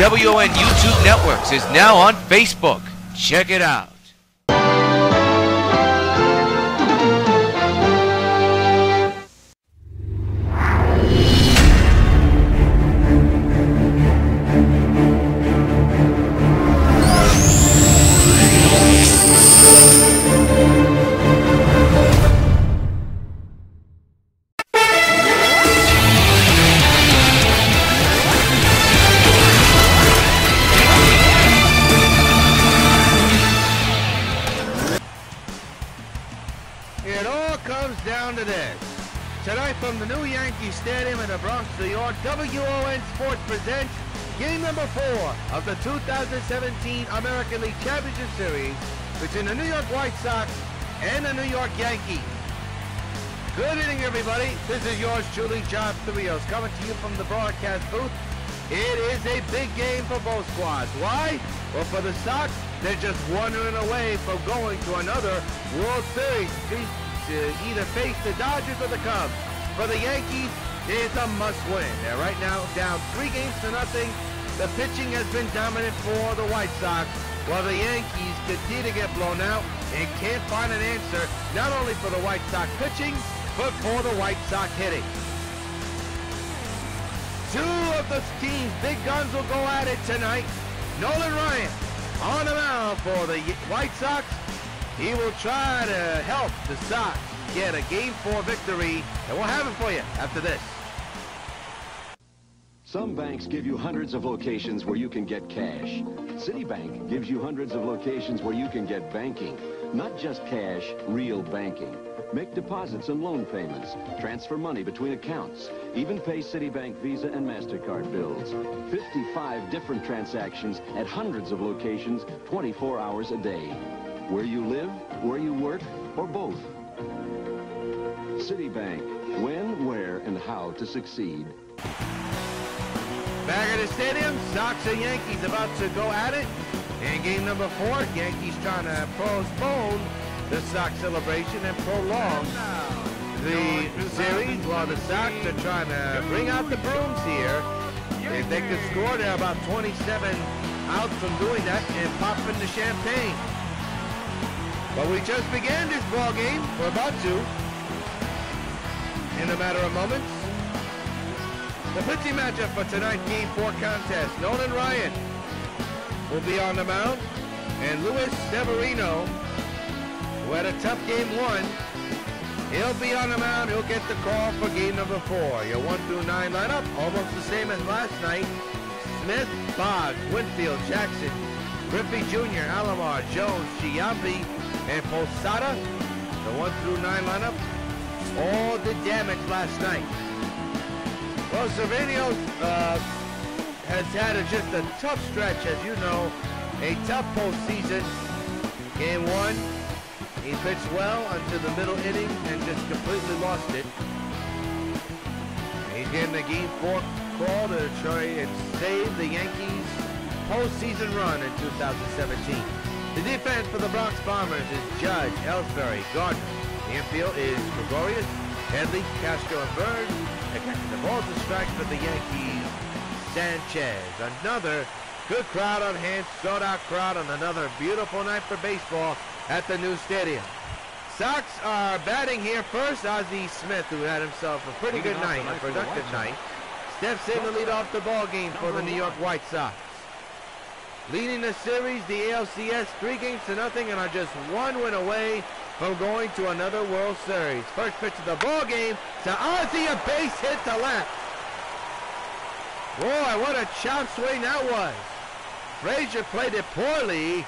W.O.N. YouTube Networks is now on Facebook. Check it out. It all comes down to this. Tonight from the new Yankee Stadium in the Bronx, New York, W.O.N. Sports presents game number 4 of the 2017 American League Championship Series between the New York White Sox and the New York Yankees. Good evening, everybody. This is yours truly, John Thurios, coming to you from the broadcast booth. It is a big game for both squads. Why? Well, for the Sox, they're just wandering away from going to another World Series to either face the Dodgers or the Cubs. For the Yankees, it's a must-win. They're right now down 3-0. The pitching has been dominant for the White Sox, while the Yankees continue to get blown out and can't find an answer, not only for the White Sox pitching, but for the White Sox hitting. Two of the team's big guns will go at it tonight. Nolan Ryan on the mound for the White Sox. He will try to help the Sox get a Game 4 victory, and we'll have it for you after this. Some banks give you hundreds of locations where you can get cash. Citibank gives you hundreds of locations where you can get banking. Not just cash, real banking. Make deposits and loan payments, transfer money between accounts, even pay Citibank Visa and MasterCard bills. 55 different transactions at hundreds of locations, 24 hours a day. Where you live, where you work, or both. Citibank. When, where, and how to succeed. Back at the stadium, Sox and Yankees about to go at it. In game number 4, Yankees trying to postpone the Sox celebration and prolong the series, while the Sox are trying to bring out the brooms here. If they could score, they're about 27 out from doing that and popping the champagne. But we just began this ball game. We're about to, in a matter of moments. The pitching matchup for tonight's Game 4 contest. Nolan Ryan will be on the mound, and Luis Severino, who had a tough Game 1, he'll be on the mound. He'll get the call for game number 4. Your 1 through 9 lineup, almost the same as last night. Smith, Boggs, Winfield, Jackson, Griffey Jr., Alomar, Jones, Giambi, and Posada. The 1 through 9 lineup all did damage last night. Well, Severino has had just a tough stretch, as you know, a tough postseason. Game 1, he pitched well until the middle inning and just completely lost it. He's getting the Game 4 call to try and save the Yankees' postseason run in 2017. The defense for the Bronx Bombers is Judge, Ellsbury, Gardner. The infield is Gregorius, Headley, Castro, and Burns. And catching the balls and strikes for the Yankees, Sanchez. Another good crowd on hand, sold-out crowd on another beautiful night for baseball at the new stadium. Sox are batting here first. Ozzie Smith, who had himself a pretty good night, a productive night, steps in to lead off the ball game for the New York White Sox. Leading the series, the ALCS, 3-0, and are just 1 win away from going to another World Series. First pitch of the ball game to Ozzie, a base hit to left. Boy, what a chop swing that was. Frazier played it poorly,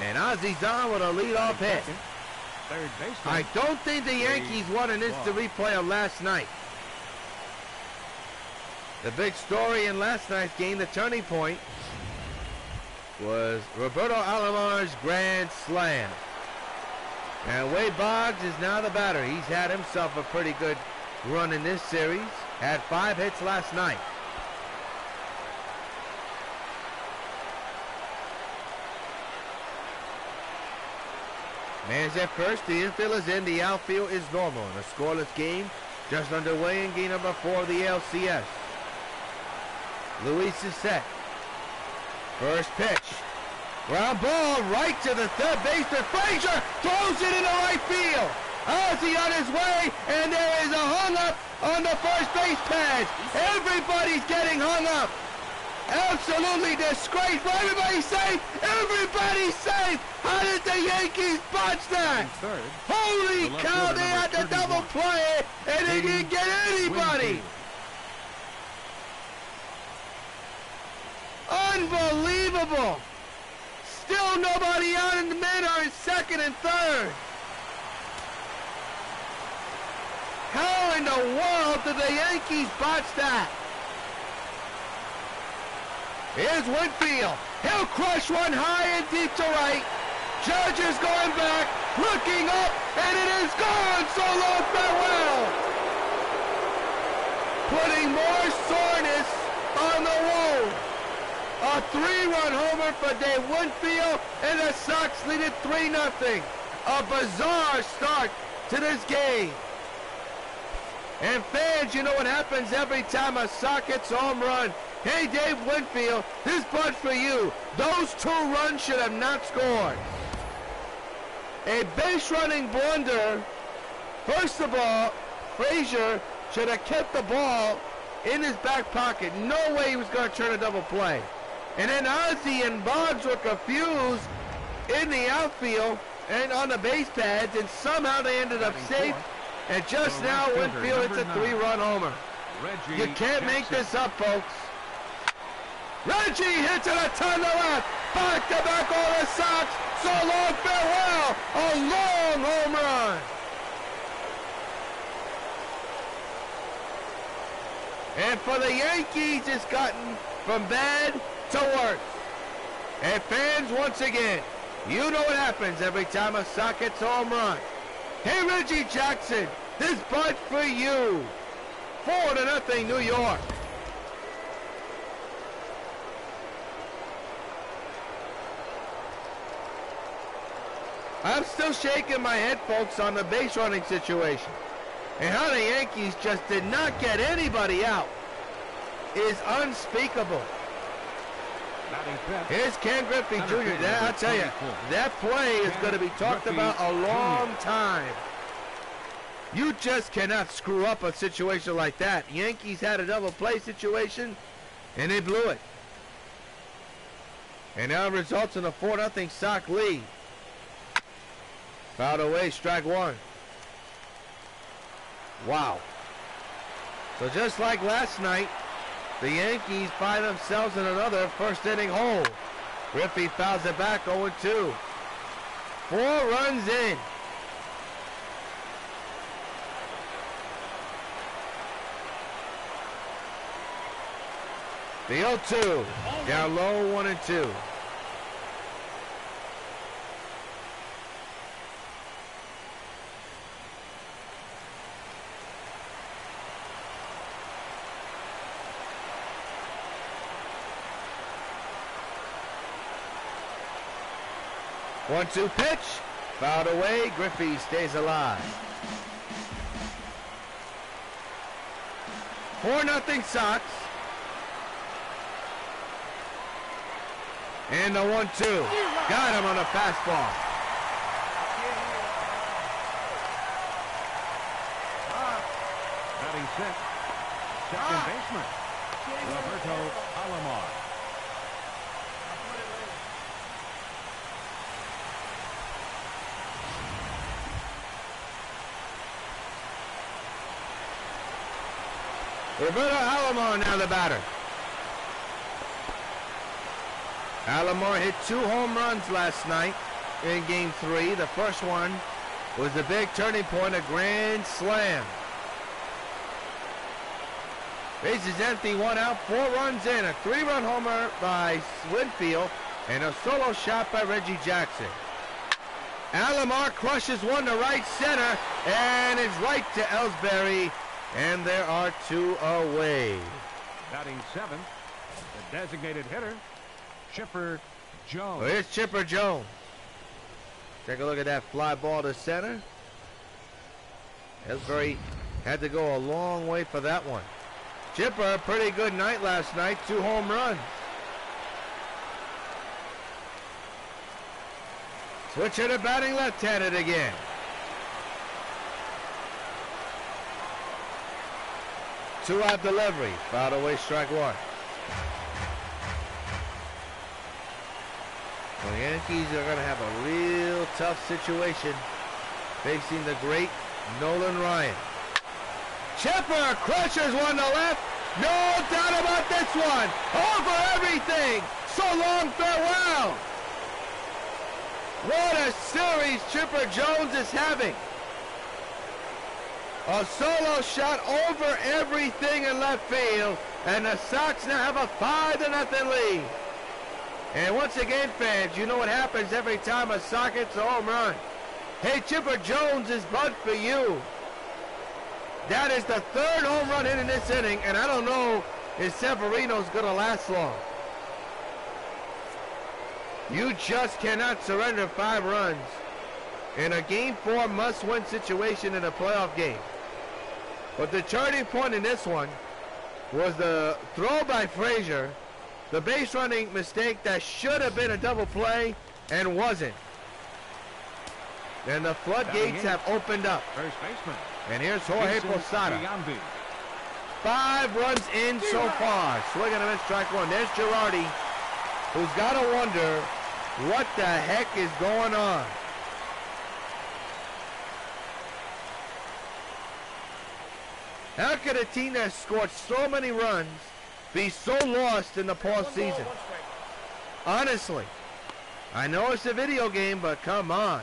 and Ozzie's on with a leadoff hit. I don't think the Yankees want an instant replay of last night. The big story in last night's game, the turning point, was Roberto Alomar's grand slam. And Wade Boggs is now the batter. He's had himself a pretty good run in this series. Had 5 hits last night. Man's at first, the infield is in, the outfield is normal. In a scoreless game, just underway in game number 4 of the ALCS. Luis is set. First pitch. Ground ball right to the third baseman. Frazier throws it into right field. Ozzie on his way, and there is a hung up on the first base pads. Everybody's getting hung up. Absolutely disgraceful. Everybody's safe. Everybody's safe. How did the Yankees botch that? Holy cow, they had to double play it, and they didn't get anybody. Unbelievable. Still nobody out in the mid or in second and third. How in the world did the Yankees botch that? Here's Winfield. He'll crush one high and deep to right. Judge is going back, looking up, and it is gone. So long, farewell. Putting more soreness on the wound. A 3-run homer for Dave Winfield, and the Sox lead it 3-0. A bizarre start to this game. And fans, you know what happens every time a Sox hits a home run. Hey, Dave Winfield, this bunch for you. Those 2 runs should have not scored. A base running blunder. First of all, Frazier should have kept the ball in his back pocket. No way he was going to turn a double play. And then Ozzie and Boggs were confused in the outfield and on the base pads, and somehow they ended up safe. And just now, Winfield hits a 3-run homer. You can't make this up, folks. Reggie hits it a ton to left. Back to back all the Sox. So long, farewell. A long home run. And for the Yankees, it's gotten from bad to worse. And fans, once again, you know what happens every time a Sox hits a home run. Hey, Reggie Jackson, this bunch for you. 4-0, New York. I'm still shaking my head, folks, on the base running situation. And how the Yankees just did not get anybody out is unspeakable. Here's Ken Griffey Jr. I'll tell you, that play is going to be talked about a long time. You just cannot screw up a situation like that. Yankees had a double play situation, and they blew it. And now it results in a 4-0 Sox lead. Fouled away, strike 1. Wow. So just like last night, the Yankees find themselves in another first inning hole. Griffey fouls it back, 0-2. 4 runs in. The 0-2. Down low, 1-2. One-two pitch, fouled away. Griffey stays alive. 4-0 Sox. And the 1-2. Got him on a fastball. Batting set. Second baseman, Roberto Alomar. Roberto Alomar now the batter. Alomar hit 2 home runs last night in Game 3. The first one was the big turning point, a grand slam. Bases empty, 1 out, 4 runs in. A 3-run homer by Winfield and a solo shot by Reggie Jackson. Alomar crushes one to right center and is right to Ellsbury. And there are 2 away. Batting 7th, the designated hitter, Chipper Jones. Well, here's Chipper Jones. Take a look at that fly ball to center. Ellsbury had to go a long way for that one. Chipper, a pretty good night last night, 2 home runs. Switch hitter batting left-handed again. Two-out delivery. Fouled away, strike one. The Yankees are going to have a real tough situation facing the great Nolan Ryan. Chipper crushes one to left. No doubt about this one. Over everything. So long, farewell. What a series Chipper Jones is having. A solo shot over everything in left field, and the Sox now have a 5-0 lead. And once again, fans, you know what happens every time a Sox hits a home run. Hey, Chipper Jones is bunt for you. That is the third home run hit in this inning, and I don't know if Severino's going to last long. You just cannot surrender 5 runs in a Game 4 must-win situation in a playoff game. But the turning point in this one was the throw by Frazier, the base running mistake that should have been a double play and wasn't. And the floodgates have opened up. First baseman. And here's Jorge Posada. 5 runs in so far. Swing and a miss, strike one. There's Girardi, who's got to wonder what the heck is going on. How could a team that scored so many runs be so lost in the postseason? Honestly, I know it's a video game, but come on.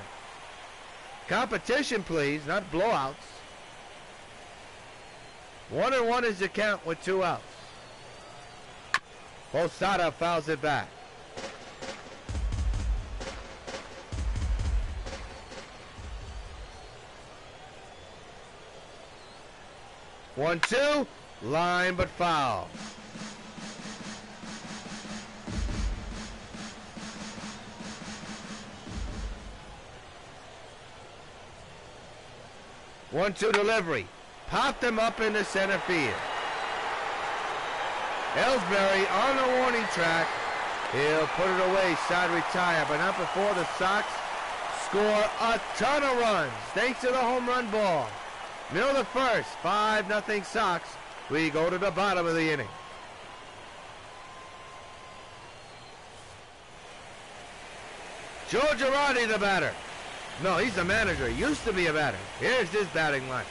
Competition, please, not blowouts. 1-1 is the count with 2 outs. Posada fouls it back. One, two, line but foul. One-two delivery. Popped him up into center field. Ellsbury on the warning track. He'll put it away, side retire, but not before the Sox score a ton of runs thanks to the home run ball. Middle of the first, 5-0 Sox. We go to the bottom of the inning. Joe Girardi, the batter. No, he's the manager. He used to be a batter. Here's his batting line.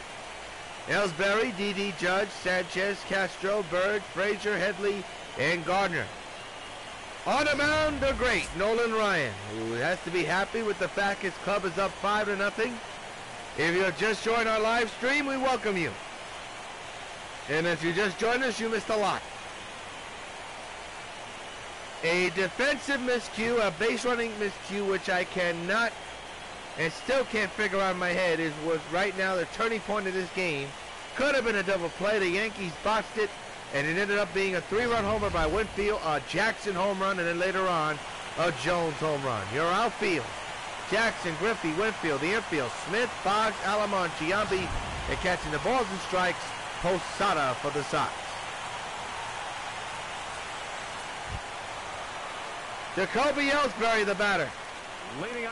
Ellsbury, D.D. Judge, Sanchez, Castro, Bird, Frazier, Headley, and Gardner. On the mound, the great Nolan Ryan, who has to be happy with the fact his club is up 5-0. If you're just joined our live stream, we welcome you. And if you just joined us, you missed a lot. A defensive miscue, a base running miscue, which I cannot and still can't figure out in my head, was right now the turning point of this game. Could have been a double play. The Yankees botched it, and it ended up being a 3-run homer by Winfield, a Jackson home run, and then later on, a Jones home run. Your outfield: Jackson, Griffey, Winfield. The infield: Smith, Boggs, Alamon, Giambi, and catching the balls and strikes, Posada for the Sox. Jacoby Ellsbury, the batter.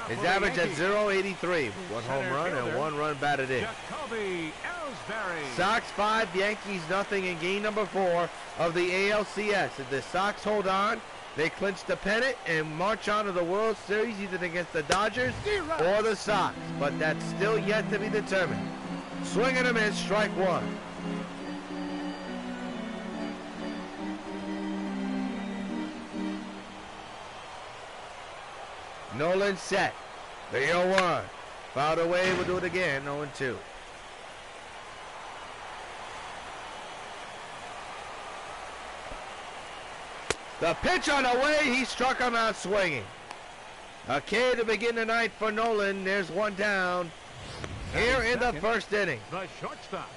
His average at .083, one home run and 1 run batted in. Jacoby Ellsbury. Sox 5, Yankees nothing in game number 4 of the ALCS. If the Sox hold on, they clinch the pennant and march on to the World Series, either against the Dodgers or the Sox. But that's still yet to be determined. Swing and a miss, strike one. Nolan set. The 0-1. Fouled away. We'll do it again. 0-2. The pitch on the way. He struck him out swinging. A K to begin the night for Nolan. There's one down here in the first inning. The shortstop,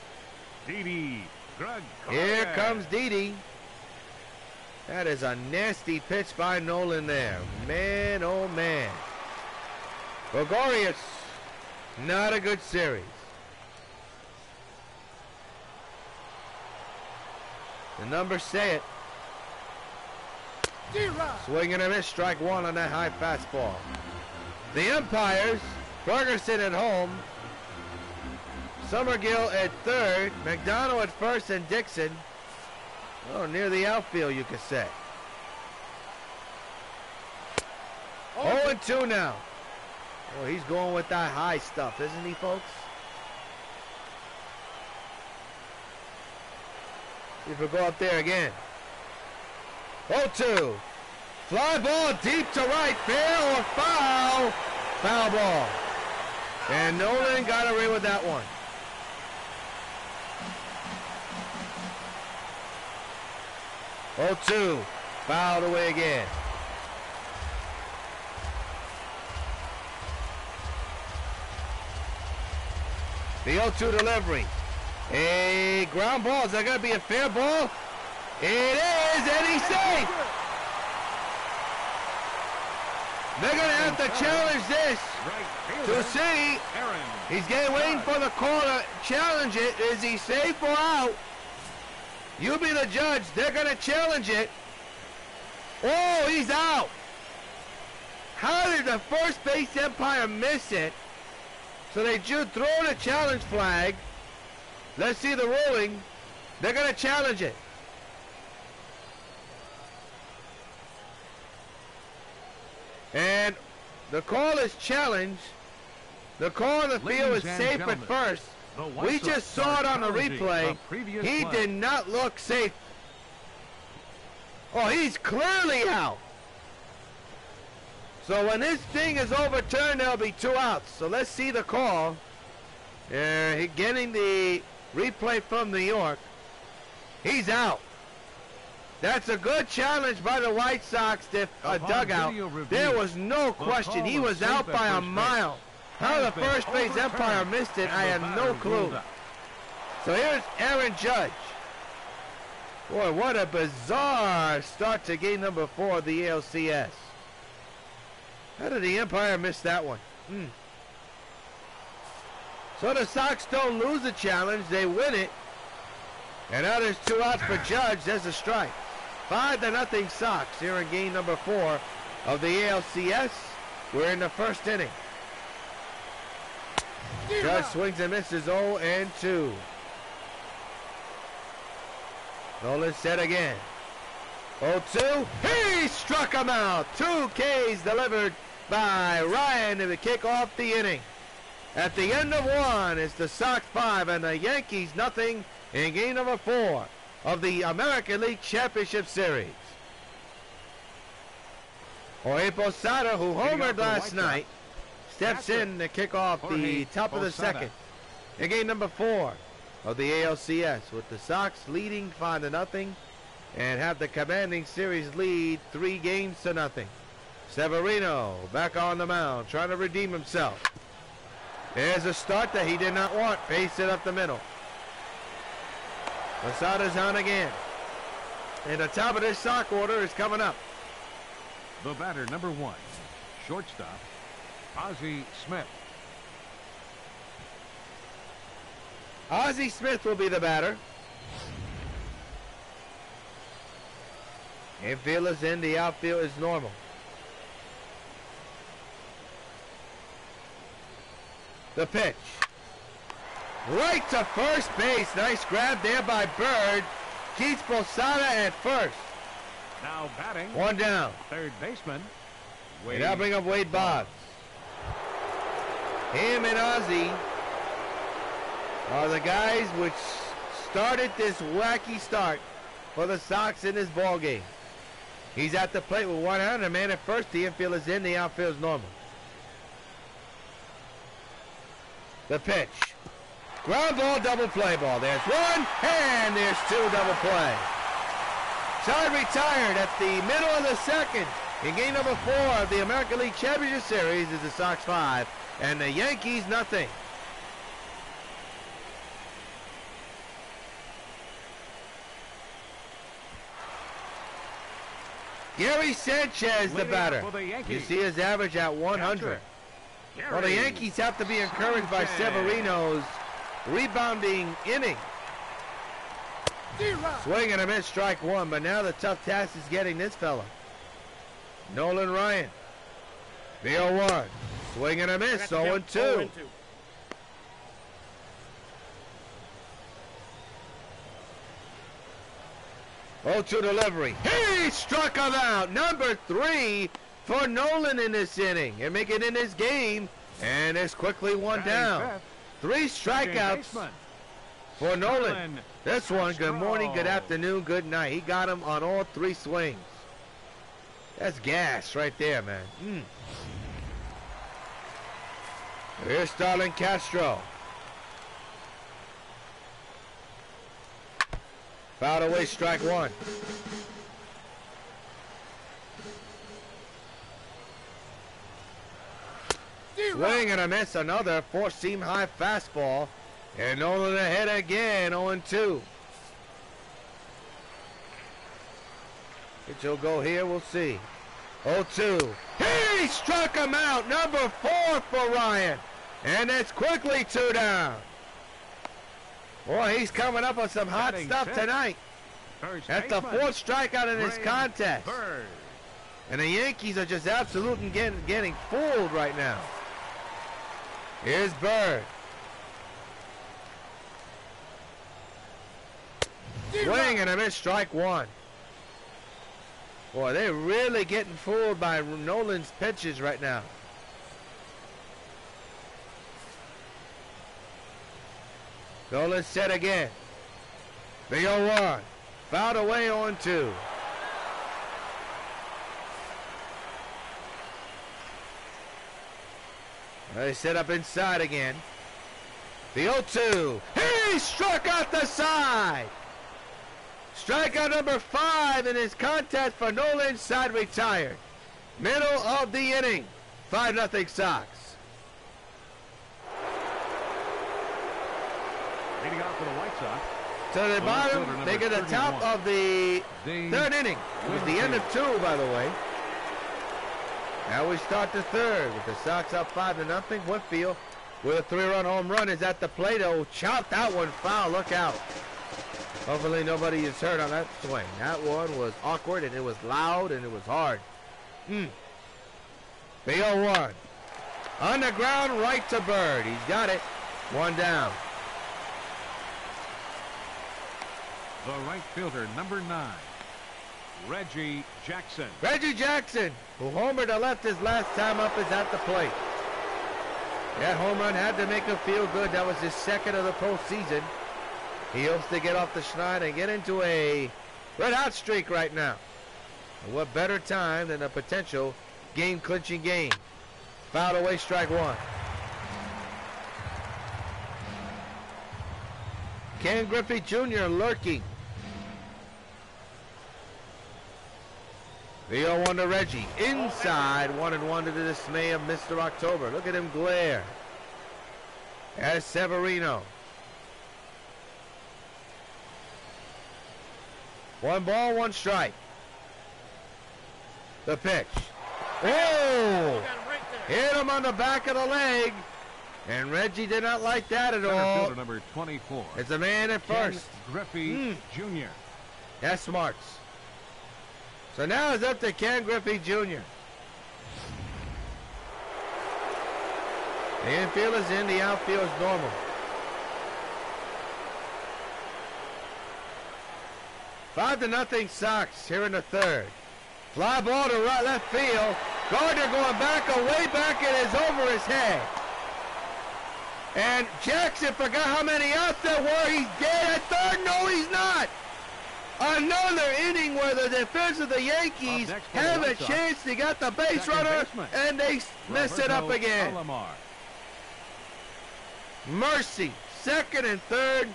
Didi Gregorius. Here comes Didi. That is a nasty pitch by Nolan there. Man, oh man. Gregorius, not a good series. The numbers say it. Swing and a miss, strike one on that high fastball. The umpires, Ferguson at home, Summergill at third, McDonald at first, and Dixon, oh, near the outfield, you could say. 0-2 now. Oh, he's going with that high stuff, isn't he, folks? See if we go up there again. 0-2. Fly ball deep to right, fair or foul? Foul ball. And Nolan got away with that one. Oh, 2. Fouled away again. The 0-2 delivery. A ground ball. Is that going to be a fair ball? It is, and he's safe. They're going to have to challenge this to see. He's waiting for the call to challenge it. Is he safe or out? You be the judge. They're going to challenge it. Oh, he's out. How did the first base umpire miss it? So they should throw the challenge flag. Let's see the ruling. They're going to challenge it. And the call is challenged. The call on the field is safe at first. We just saw it on the replay. He did not look safe. Oh, he's clearly out. So when this thing is overturned, there'll be 2 outs. So let's see the call. Getting the replay from New York. He's out. That's a good challenge by the White Sox dugout. There was no question. He was out by a mile. How the first base umpire missed it, I have no clue. So here's Aaron Judge. Boy, what a bizarre start to game number 4 of the ALCS. How did the umpire miss that one? So the Sox don't lose the challenge, they win it. And now there's 2 outs for Judge, there's a strike. 5-0 Sox here in game number 4 of the ALCS. We're in the first inning. Judge swings and misses 0-2. Nolan set again. 0-2. He struck him out. 2 Ks delivered by Ryan to kick off the inning. At the end of 1, it's the Sox 5 and the Yankees nothing in game number 4 of the American League Championship Series. Jorge Posada, who homered last night, steps in to kick off the top of the second in game number 4 of the ALCS, with the Sox leading 5-0 and have the commanding series lead 3-0. Severino back on the mound, trying to redeem himself. There's a start that he did not want. Pace it up the middle. Posada's on again. And the top of this Sox order is coming up. The batter, number 1, shortstop, Ozzie Smith. Ozzie Smith will be the batter. Infield is in, the outfield is normal. The pitch. Right to first base. Nice grab there by Bird. Keeps Posada at first. Now batting. 1 down. Third baseman. Wade. Now bring up Wade Boggs. Him and Ozzie are the guys which started this wacky start for the Sox in this ball game. He's at the plate with 1 out, and a man at first. The infield is in, the outfield is normal. The pitch. Ground ball, double play ball. There's 1, and there's 2, double play. Side retired at the middle of the second. In game number 4 of the American League Championship Series is the Sox 5 and the Yankees nothing. Gary Sanchez, the batter. You see his average at 100. Well, the Yankees have to be encouraged by Severino's rebounding inning. Swing and a miss, strike 1, but now the tough task is getting this fella. Nolan Ryan. The 0-1. Swing and a miss, 0-2. 0-2 delivery. He struck him out. Number 3 for Nolan in this inning. And make it in this game. And it's quickly one down. 3 strikeouts for Nolan. This one, good morning, good afternoon, good night. He got him on all 3 swings. That's gas right there, man. Here's Starlin Castro. Fouled away, strike 1. Swing and a miss, another 4-seam high fastball. And Nolan ahead again, 0-2. It'll go here, we'll see. 0-2. He struck him out, number 4 for Ryan. And it's quickly 2 down. Boy, he's coming up on some hot stuff tonight. That's the 4th strikeout in this contest. And the Yankees are just absolutely getting fooled right now. Here's Bird. Swing and a miss, strike 1. Boy, they're really getting fooled by Nolan's pitches right now. Nolan set again. The 0-1. Fouled away, 0-2. They set up inside again. The 0-2. He struck out the side. Strikeout number 5 in his contest for Nolan. Side retired. Middle of the inning. 5-0 Sox. Leading off for the White Sox. To the bottom, they get the top of the 3rd inning. It was the end of 2, by the way. Now we start the 3rd with the Sox up 5-0. Whitfield with a 3-run home run is at the plate. Oh, chopped that one foul. Look out. Hopefully nobody is hurt on that swing. That one was awkward, and it was loud, and it was hard. The 0-1. On the ground, right to Bird. He's got it. 1 down. The right fielder, number 9, Reggie Jackson. Reggie Jackson, who homered to left his last time up, is at the plate. That home run had to make him feel good. That was his 2nd of the postseason. He hopes to get off the schneid and get into a red-hot streak right now. And what better time than a potential game-clinching game. Fouled away, strike 1. Ken Griffey Jr. lurking. The 0-1 to Reggie. Inside, 1-1 to the dismay of Mr. October. Look at him glare. As Severino. 1 ball, 1 strike. The pitch. Oh! Hit him on the back of the leg. And Reggie did not like that at all. Fielder number 24. It's a man at first. Ken Griffey Jr. That's smarts. So now it's up to Ken Griffey Jr. The infield is in, the outfield is normal. Five to nothing Sox here in the 3rd. Fly ball to right left field. Gardner going back, way back, and is over his head. And Jackson forgot how many outs there were. He's dead at 3rd. No, he's not. Another inning where the defense of the Yankees have a chance. They got the base runner, and they mess it up again. Mercy, 2nd and 3rd.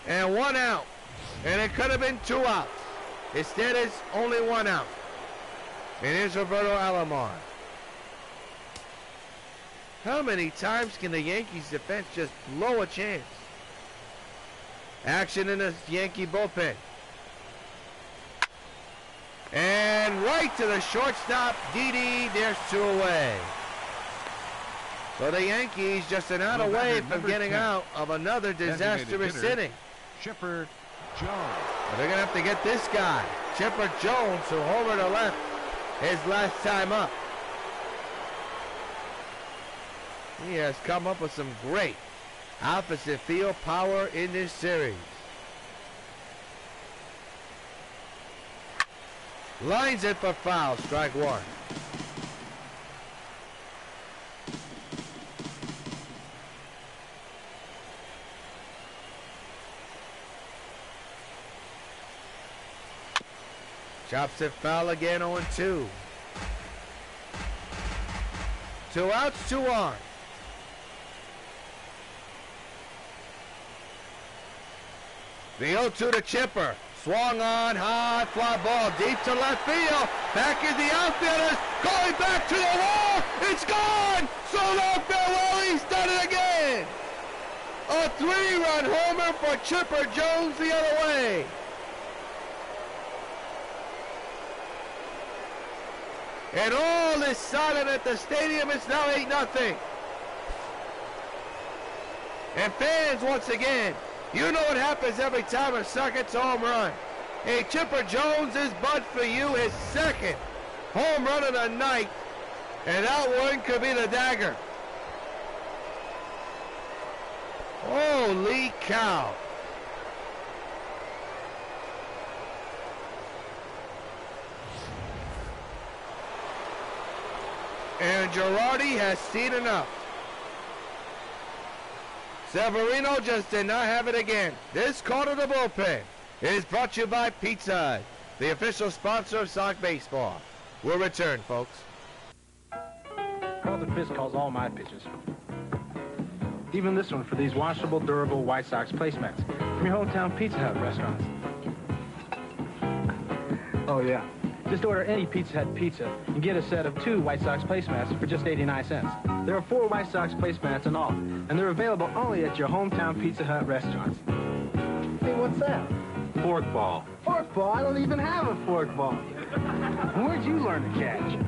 And 1 out. And it could have been 2 outs. Instead, it's only 1 out. And here's Roberto Alomar. How many times can the Yankees defense just blow a chance? Action in the Yankee bullpen. And right to the shortstop, Didi. There's 2 away. So the Yankees just an out away from getting out of another disastrous inning. Chipper Jones. But they're going to have to get this guy, Chipper Jones, who homered to left his last time up. He has come up with some great opposite field power in this series. Lines it for foul, strike one. Chops it foul again, 0-2. 2 outs, 2 on. The 0-2 to Chipper. Swung on, high fly ball deep to left field. Back is the outfielders. Going back to the wall. It's gone. So long farewell. He's done it again. A 3-run homer for Chipper Jones the other way. And all is silent at the stadium. It's now 8-0. And fans, once again, you know what happens every time a second home run. Hey, Chipper Jones is bud for you, his second home run of the night. And that one could be the dagger. Holy cow. And Girardi has seen enough. Severino just did not have it again. This quarter of the bullpen is brought to you by Pizza Hut, the official sponsor of Sox Baseball. We'll return, folks. Carlton Fisk calls all my pitches. Even this one for these washable, durable White Sox placemats from your hometown Pizza Hut restaurants. Oh, yeah. Just order any Pizza Hut pizza and get a set of 2 White Sox placemats for just 89 cents. There are 4 White Sox placemats in all, and they're available only at your hometown Pizza Hut restaurants. Hey, what's that? Forkball. Forkball? I don't even have a forkball. Where'd you learn to catch?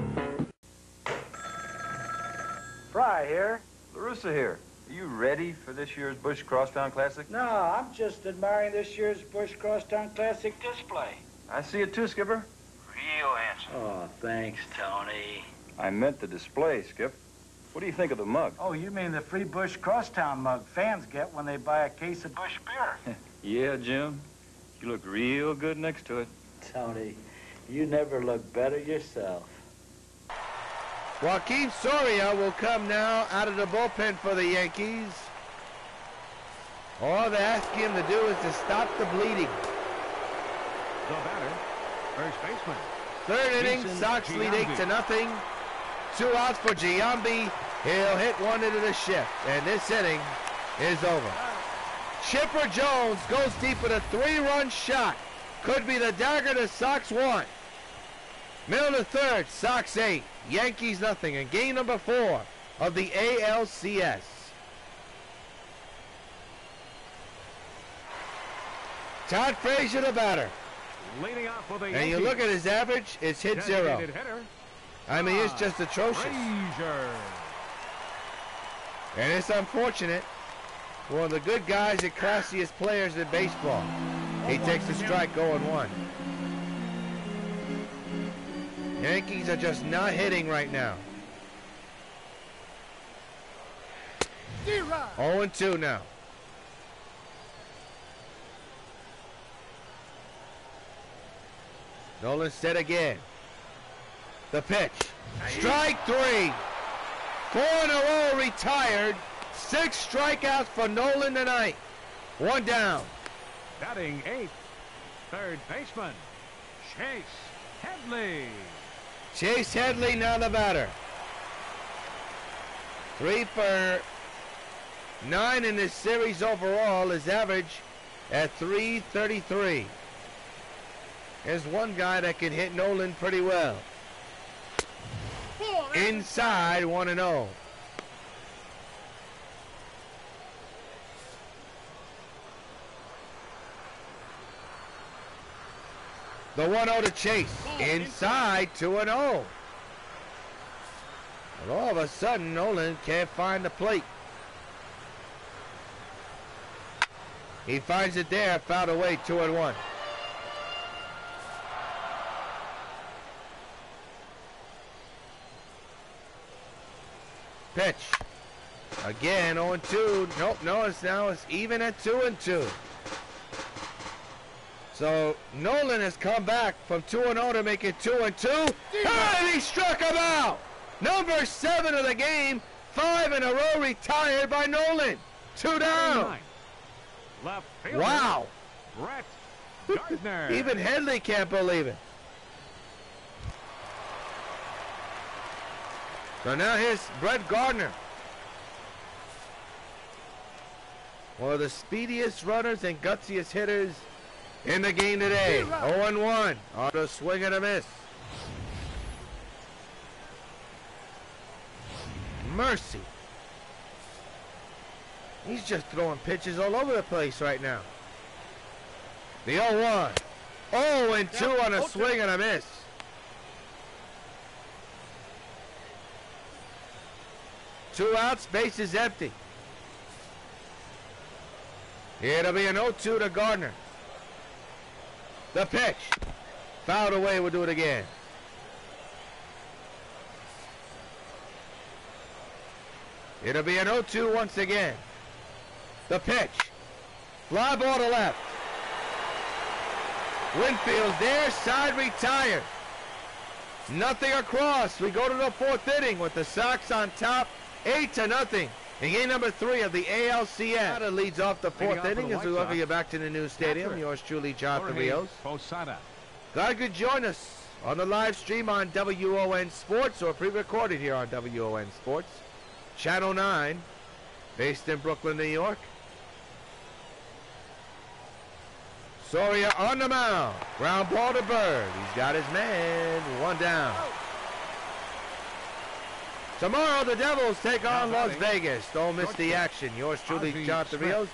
Fry here. LaRussa here. Are you ready for this year's Busch Crosstown Classic? No, I'm just admiring this year's Busch Crosstown Classic display. I see it too, Skipper. Real handsome. Oh, thanks, Tony. I meant the display, Skip. What do you think of the mug? Oh, you mean the free Busch Crosstown mug fans get when they buy a case of Busch beer? Yeah, Jim. You look real good next to it. Tony, you never look better yourself. Joaquin Soria will come now out of the bullpen for the Yankees. All they're asking him to do is to stop the bleeding. The batter, first baseman. Third inning, Jason Sox lead Giambi. 8-0. 2 outs for Giambi. He'll hit one into the shift, and this inning is over. Chipper Jones goes deep with a 3-run shot. Could be the dagger the Sox want. Middle to third, Sox 8, Yankees nothing, in game number 4 of the ALCS. Todd Frazier, the batter. Leading off for the And Yankees. you look at his average, it's hit 0. Designated hitter, I mean, it's just atrocious. Frazier. And it's unfortunate. One of the good guys and classiest players in baseball. He takes the strike, 0-1. Yankees are just not hitting right now. 0-2 now. Nolan set again. The pitch. Strike 3. 4 in a row retired. 6 strikeouts for Nolan tonight. 1 down. Batting 8th, third baseman, Chase Headley. Chase Headley now the batter. 3 for 9 in this series overall. His average at .333. There's one guy that can hit Nolan pretty well. Inside, 1-0. The 1-0 to Chase. Inside, 2-0. But all of a sudden, Nolan can't find the plate. He finds it there, fouled away, 2-1. Pitch. Again, 0-2. Nope, no, it's even at 2-2. So Nolan has come back from 2-0 to make it 2-2. And he struck him out. Number 7 of the game. 5 in a row retired by Nolan. 2 down. Left fielder, Wow. Brett Gardner. Even Headley can't believe it. So now here's Brett Gardner. One of the speediest runners and gutsiest hitters in the game today. 0-1 on a swing and a miss. Mercy. He's just throwing pitches all over the place right now. The 0-1. 0-2 on a swing and a miss. Two outs, base is empty. It'll be an 0-2 to Gardner. The pitch. Fouled away, we'll do it again. It'll be an 0-2 once again. The pitch. Fly ball to left. Winfield's there, side retired. Nothing across. We go to the 4th inning with the Sox on top, 8-0. In game number 3 of the ALCS. That leads off the 4th inning as we welcome you back to the new stadium. Yours truly, Jonathan Rios. Glad you could join us on the live stream on W.O.N. Sports or pre-recorded here on W.O.N. Sports. Channel 9, based in Brooklyn, New York. Soria on the mound. Ground ball to Bird. He's got his man. 1 down. Tomorrow, the Devils take on Las Vegas. Don't miss the action. Yours truly, Jonathan Rios.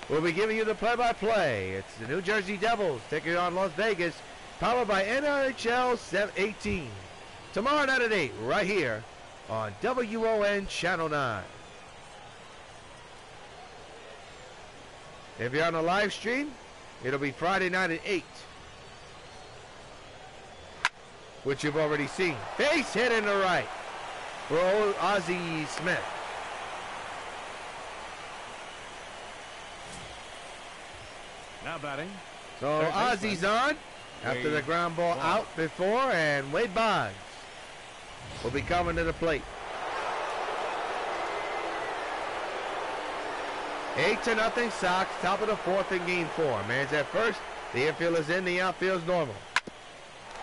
We'll be giving you the play-by-play. It's the New Jersey Devils taking on Las Vegas, powered by NHL 18. Tomorrow night at 8, right here on W.O.N. Channel 9. If you're on the live stream, it'll be Friday night at 8, which you've already seen. Base hit in the right for old Ozzie Smith. Now batting. So Ozzie's on after the ground ball out before, and Wade Boggs will be coming to the plate. 8-0 Sox, top of the 4th in game 4. Man's at first, the infield is in, the outfield's normal.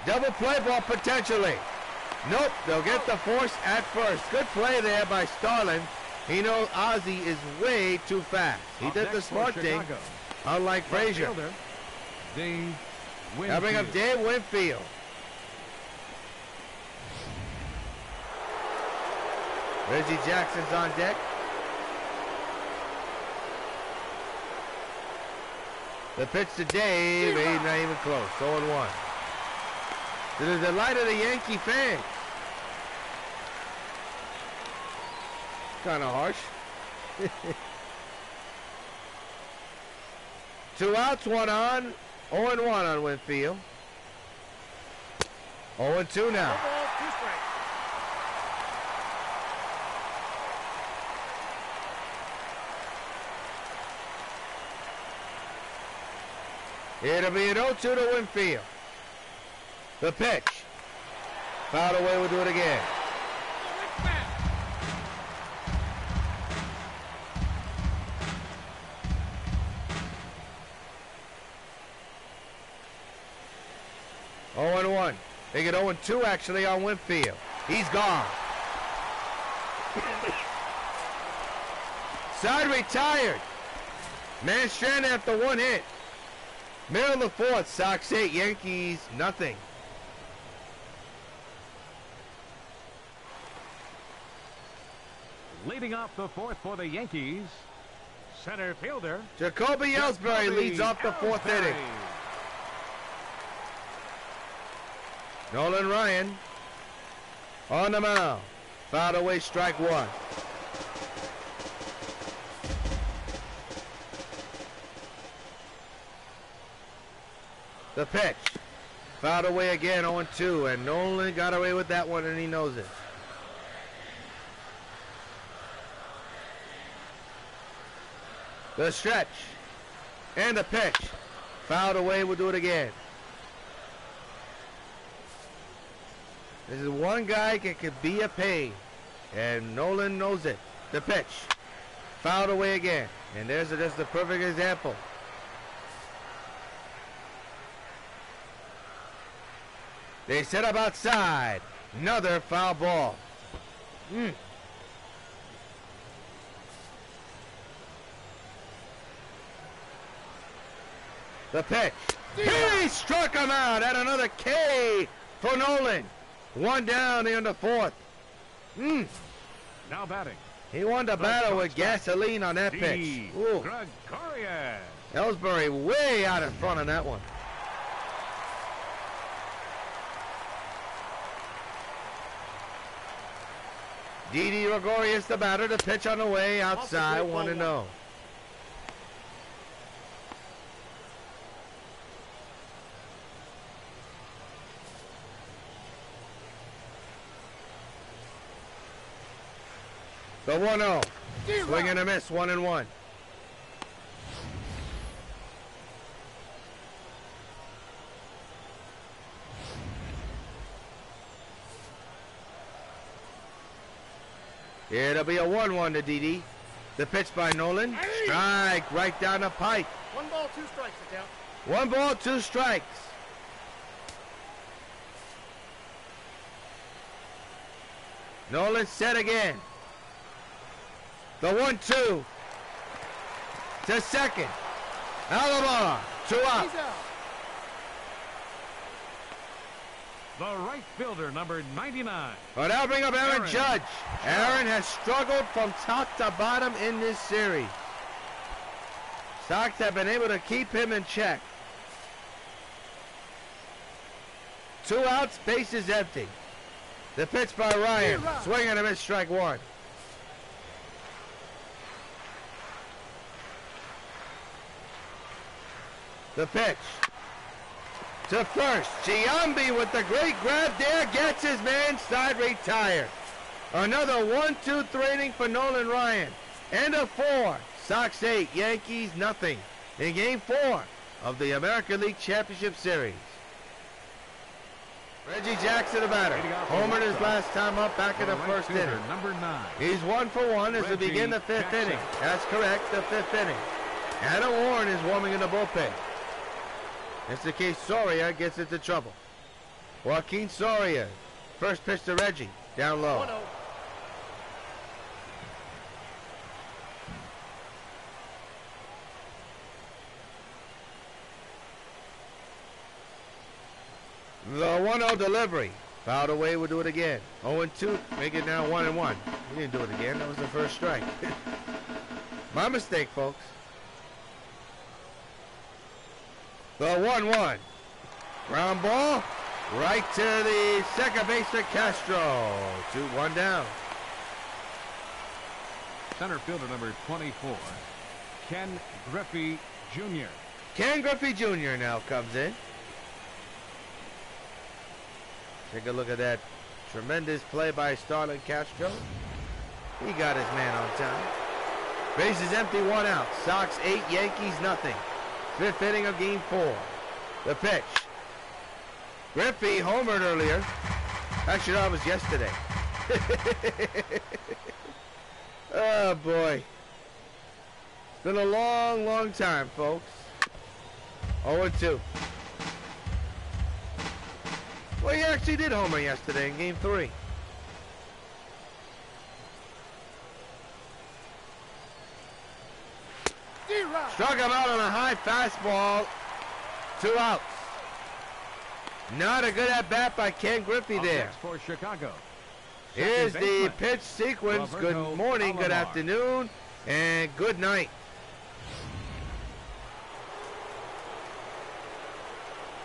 Double play ball potentially. Nope, they'll get the force at first. Good play there by Starlin. He knows Ozzie is way too fast. He did the smart thing, unlike Frazier. Now bring up Dave Winfield. Reggie Jackson's on deck. The pitch to Dave, he's not even close. 0-1. To the delight of the Yankee fans. Kind of harsh. 2 outs, 1 on. 0-1 on Winfield. 0-2 now. It'll be an 0-2 to Winfield. The pitch. Fouled away, we'll do it again. Oh, 1. They get 0-2 actually on Winfield. He's gone. Side retired. Man stranded after 1 hit. Middle of the 4th, Sox 8, Yankees nothing. Leading off the 4th for the Yankees, center fielder Jacoby Ellsbury leads off the 4th inning. Nolan Ryan on the mound. Fouled away, strike 1. The pitch. Fouled away again, 0-2, and Nolan got away with that one, and he knows it. The stretch. And the pitch. Fouled away, we'll do it again. This is one guy that could be a pain. And Nolan knows it. The pitch. Fouled away again. And there's just the perfect example. They set up outside. Another foul ball. The pitch. He struck him out at another K for Nolan. One down here in the fourth. Now batting. He won the battle with gasoline on that pitch. Ooh. Gregorius. Ellsbury way out in front on that one. Didi Gregorius, the batter, the pitch on the way outside, 1-0. The 1-0. Swing and a miss, 1-1. It'll be a 1-1 to Didi. The pitch by Nolan. Strike right down the pipe. 1 ball, 2 strikes, the count. 1 ball, 2 strikes. Nolan set again. The 1-2 to second. Alomar, 2 out. He's out. The right fielder, number 99. Well, now bring up Aaron Judge. Aaron has struggled from top to bottom in this series. Sox have been able to keep him in check. 2 outs, bases empty. The pitch by Ryan. Swing and a miss, strike 1. The pitch. To first. Giambi with the great grab there. Gets his man. Side retired. Another 1-2-3 inning for Nolan Ryan. End of 4. Sox 8. Yankees nothing. In game 4 of the American League Championship Series. Reggie Jackson, the batter. Homered his last time up back in the first inning. Number 9. He's 1 for 1 as we begin the 5th inning. That's correct, the 5th inning. Adam Warren is warming in the bullpen. It's the case Soria gets into trouble. Joaquin Soria. First pitch to Reggie. Down low. 1-0. The 1-0 delivery. Fouled away, we'll do it again. 0-2, make it now 1-1. We didn't do it again, that was the first strike. My mistake, folks. The 1-1. Ground ball. Right to the second baseman, Castro. 2-1 down. Center fielder number 24, Ken Griffey Jr. Ken Griffey Jr. now comes in. Take a look at that tremendous play by Starlin Castro. He got his man on time. Bases empty, 1 out. Sox 8, Yankees nothing. 5th inning of game 4. The pitch. Griffey homered earlier. Actually, that was yesterday. Oh, boy. It's been a long, long time, folks. 0-2. Well, he actually did homer yesterday in game 3. Struck him out on a high fastball. 2 outs. Not a good at-bat by Ken Griffey there. For Chicago. Here's the pitch sequence. Good morning, good afternoon, and good night.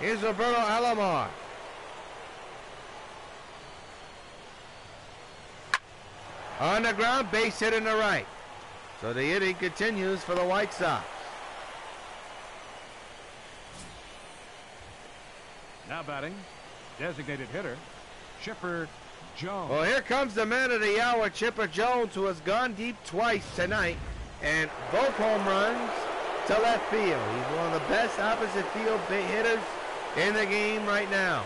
Here's Roberto Alomar. On the ground, base hit in the right. So the inning continues for the White Sox. Now batting, designated hitter, Chipper Jones. Well, here comes the man of the hour, Chipper Jones, who has gone deep twice tonight. And both home runs to left field. He's one of the best opposite field hitters in the game right now.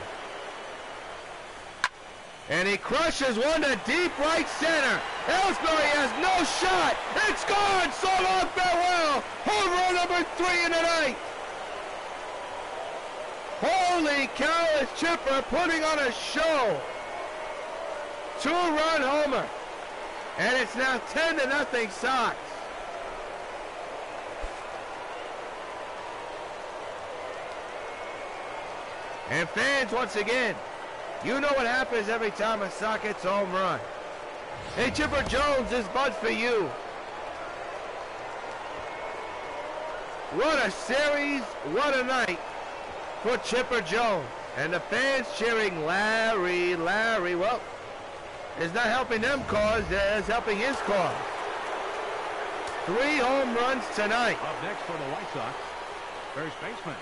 And he crushes one to deep right center. Ellsbury has no shot. It's gone. So long, farewell. Home run number 3 in the night. Holy cow, is Chipper putting on a show. 2-run homer. And it's now 10-0 Sox. And fans, once again, you know what happens every time a Sox hits a home run. Hey, Chipper Jones, this bud's for you. What a series, what a night for Chipper Jones. And the fans cheering Larry, Larry. Well, it's not helping them cause, it's helping his cause. 3 home runs tonight. Up next for the White Sox, first baseman,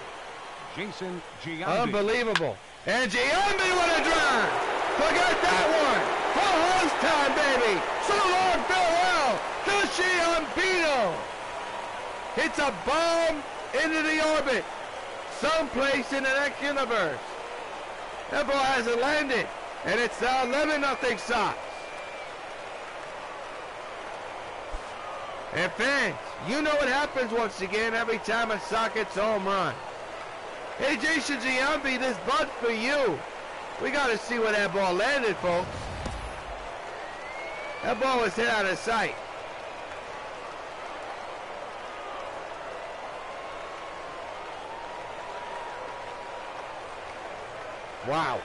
Jason Giambi. Unbelievable. And Giambi with a drive. Forget that one. Full house time, baby. So long, farewell to Giambino. Hits a bomb into the orbit. Someplace in the next universe. That ball hasn't landed. And it's now 11-0 Sox. And fans, you know what happens once again every time a Sox hits a home run. Hey, Jason Giambi, this butt for you. We got to see where that ball landed, folks. That ball was hit out of sight. Wow.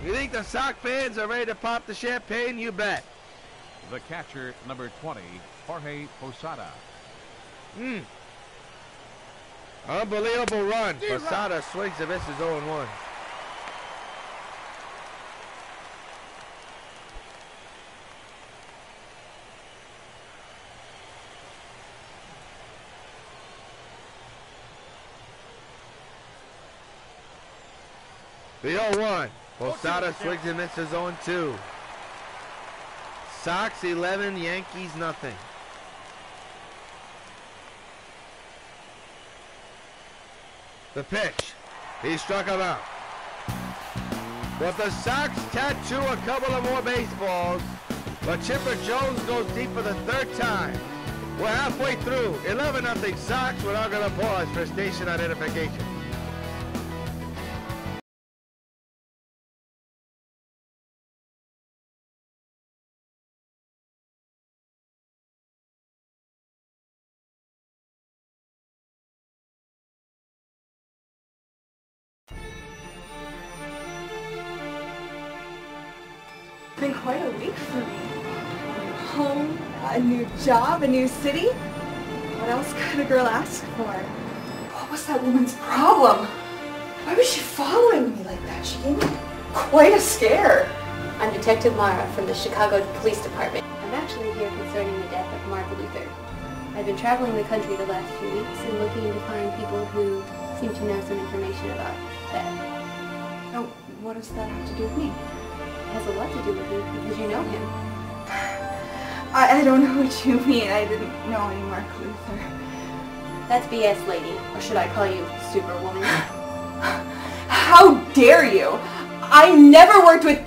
You think the Sox fans are ready to pop the champagne? You bet. The catcher, number 20, Jorge Posada. Unbelievable run. Posada swings and misses 0-1. The 0-1. Posada swings and misses 0-2. Sox 11, Yankees nothing. The pitch. He struck him out. But the Sox tattoo a couple of more baseballs. But Chipper Jones goes deep for the 3rd time. We're halfway through. 11-0 Sox. We're now going to pause for station identification. It's been quite a week for me. Home, a new job, a new city. What else could a girl ask for? What was that woman's problem? Why was she following me like that? She gave me quite a scare. I'm Detective Mara from the Chicago Police Department. I'm actually here concerning the death of Mark Luther. I've been traveling the country the last few weeks and looking to find people who seem to know some information about that. Oh, what does that have to do with me? It has a lot to do with you because you know him. I don't know what you mean. I didn't know any Mark Luther. That's BS, lady. Or should I call you Superwoman? How dare you! I never worked with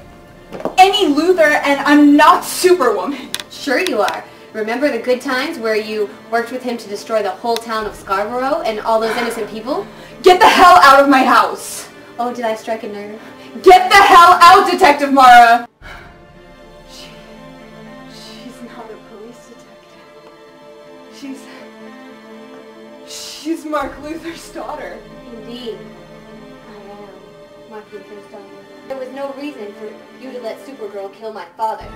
any Luther and I'm not Superwoman. Sure you are. Remember the good times where you worked with him to destroy the whole town of Scarborough and all those innocent people? Get the hell out of my house! Oh, did I strike a nerve? Get the hell out, Detective Mara! She's not a police detective. She's Mark Luther's daughter. Indeed. I am Mark Luther's daughter. There was no reason for you to let Supergirl kill my father.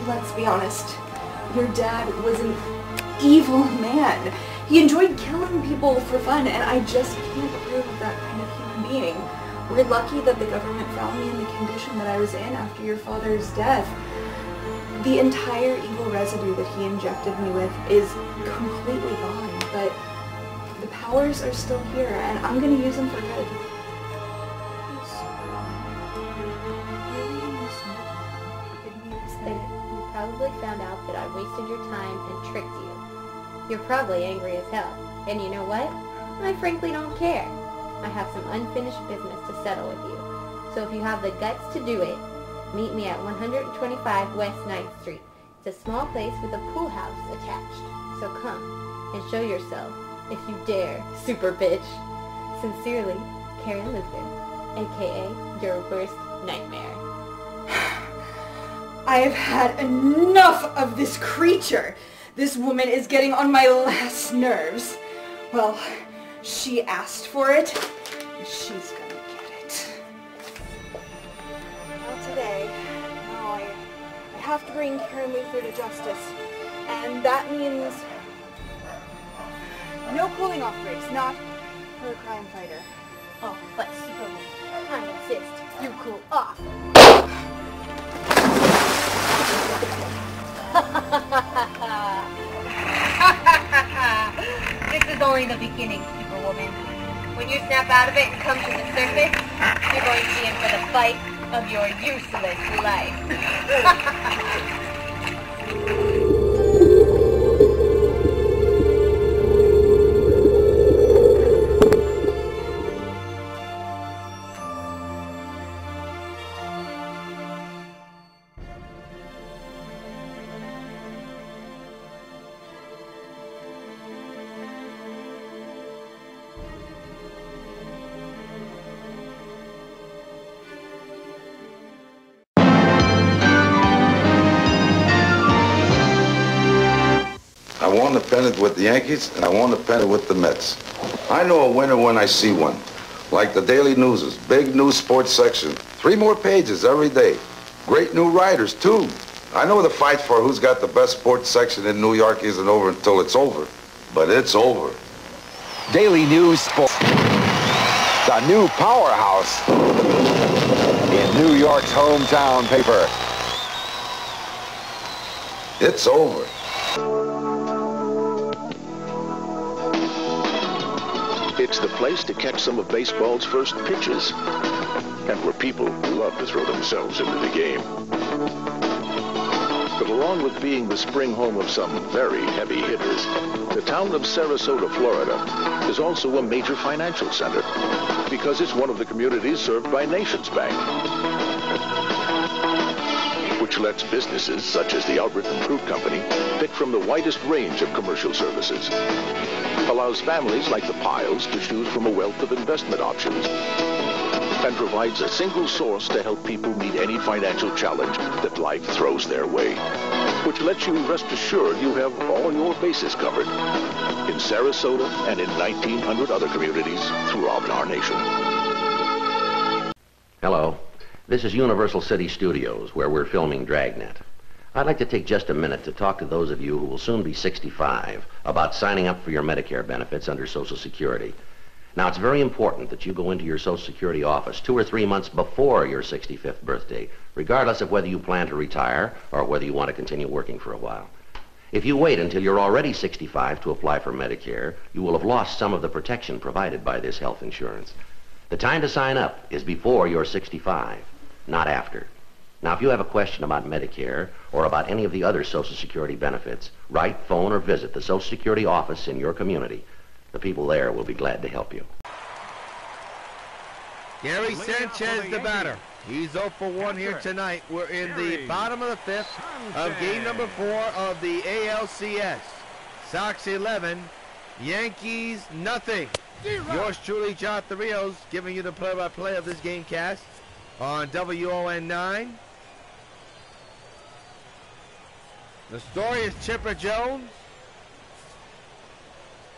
Let's be honest. Your dad was an evil man. He enjoyed killing people for fun, and I just can't approve of that kind of human being. We're lucky that the government found me in the condition that I was in after your father's death. The entire evil residue that he injected me with is completely gone, but the powers are still here, and I'm going to use them for good. probably found out that I wasted your time and tricked you. You're probably angry as hell. And you know what? I frankly don't care. I have some unfinished business to settle with you. So if you have the guts to do it, meet me at 125 West 9th Street. It's a small place with a pool house attached. So come and show yourself, if you dare, super bitch. Sincerely, Karen Luther, a.k.a. your worst nightmare. I have had enough of this creature. This woman is getting on my last nerves. Well, she asked for it, and she's gonna get it. Not today. No, I have to bring Karen Luther to justice. And that means no cooling off breaks, not for a crime fighter. Oh, but Superman, I insist you cool off. This is only the beginning, Superwoman. When you snap out of it and come to the surface, you're going to be in for the fight of your useless life. I won the pennant with the Yankees, and I won the pennant with the Mets. I know a winner when I see one. Like the Daily News's big new sports section. 3 more pages every day. Great new writers, too. I know the fight for who's got the best sports section in New York isn't over until it's over. But it's over. Daily News Sports. The new powerhouse in New York's hometown paper. It's over. It's the place to catch some of baseball's first pitches, and where people love to throw themselves into the game. But along with being the spring home of some very heavy hitters, the town of Sarasota, Florida, is also a major financial center because it's one of the communities served by Nations Bank, which lets businesses such as the Albritton Fruit Company pick from the widest range of commercial services, allows families like the Piles to choose from a wealth of investment options, and provides a single source to help people meet any financial challenge that life throws their way, which lets you rest assured you have all your bases covered in Sarasota and in 1,900 other communities throughout our nation. Hello. This is Universal City Studios, where we're filming Dragnet. I'd like to take just a minute to talk to those of you who will soon be 65 about signing up for your Medicare benefits under Social Security. Now, it's very important that you go into your Social Security office 2 or 3 months before your 65th birthday, regardless of whether you plan to retire or whether you want to continue working for a while. If you wait until you're already 65 to apply for Medicare, you will have lost some of the protection provided by this health insurance. The time to sign up is before you're 65, not after. Now, if you have a question about Medicare or about any of the other Social Security benefits, write, phone, or visit the Social Security office in your community. The people there will be glad to help you. Gary Sanchez, the batter. He's 0 for 1 here tonight. We're in the bottom of the 5th of game number 4 of the ALCS. Sox 11, Yankees nothing. Yours truly, John Therios, giving you the play-by-play of this Gamecast on W.O.N 9. The story is Chipper Jones,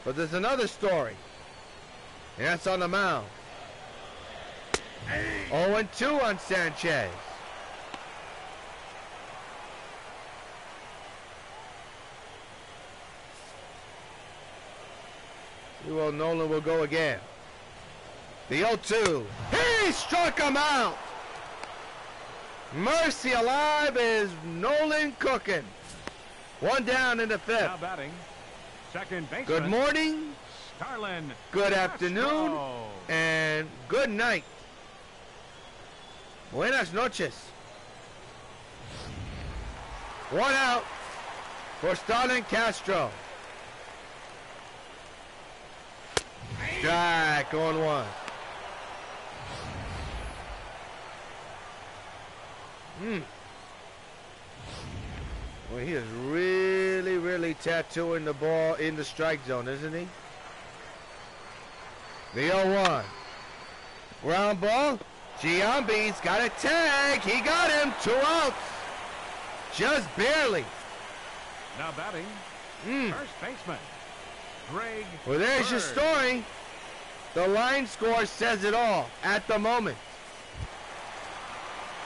but there's another story, and that's on the mound. 0-2 on Sanchez. Well, Nolan will go again. The 0-2. He struck him out. Mercy alive, is Nolan cooking. 1 down in the 5th. Now batting, second baseman. Good morning, Starlin. good afternoon, and good night. Buenas noches. One out for Starlin Castro. Strike on one. Well, he is really tattooing the ball in the strike zone, isn't he? The 0-1. Ground ball. Giambi's got a tag. He got him. 2 outs. Just barely. Now batting. First baseman. Greg. Well, there's your story. The line score says it all at the moment.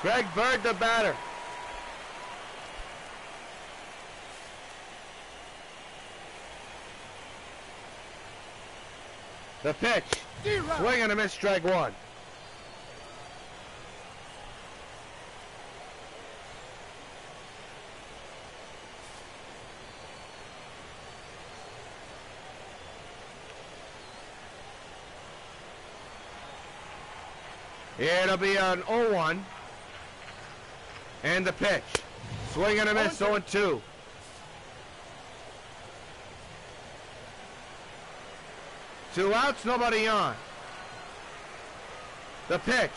Greg Bird, the batter. The pitch. Swing and a miss, strike one. It'll be an 0-1. And the pitch. Swing and a miss, 0-2. Two outs, nobody on. The pitch.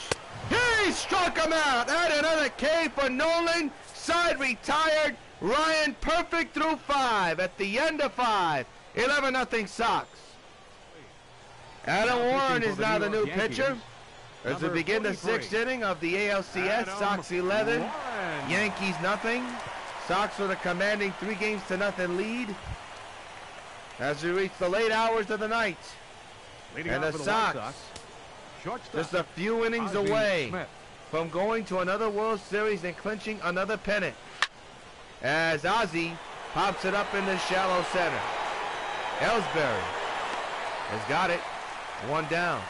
He struck him out. And another K for Nolan. Side retired. Ryan perfect through 5 at the end of 5. 11-0 Sox. Adam Warren is now the new pitcher. As we begin the 6th inning of the ALCS, Sox 11, Yankees nothing. Sox with a commanding 3-0 lead as we reach the late hours of the night. And the Sox just a few innings away from going to another World Series and clinching another pennant. As Ozzie pops it up in the shallow center. Ellsbury has got it. 1 down.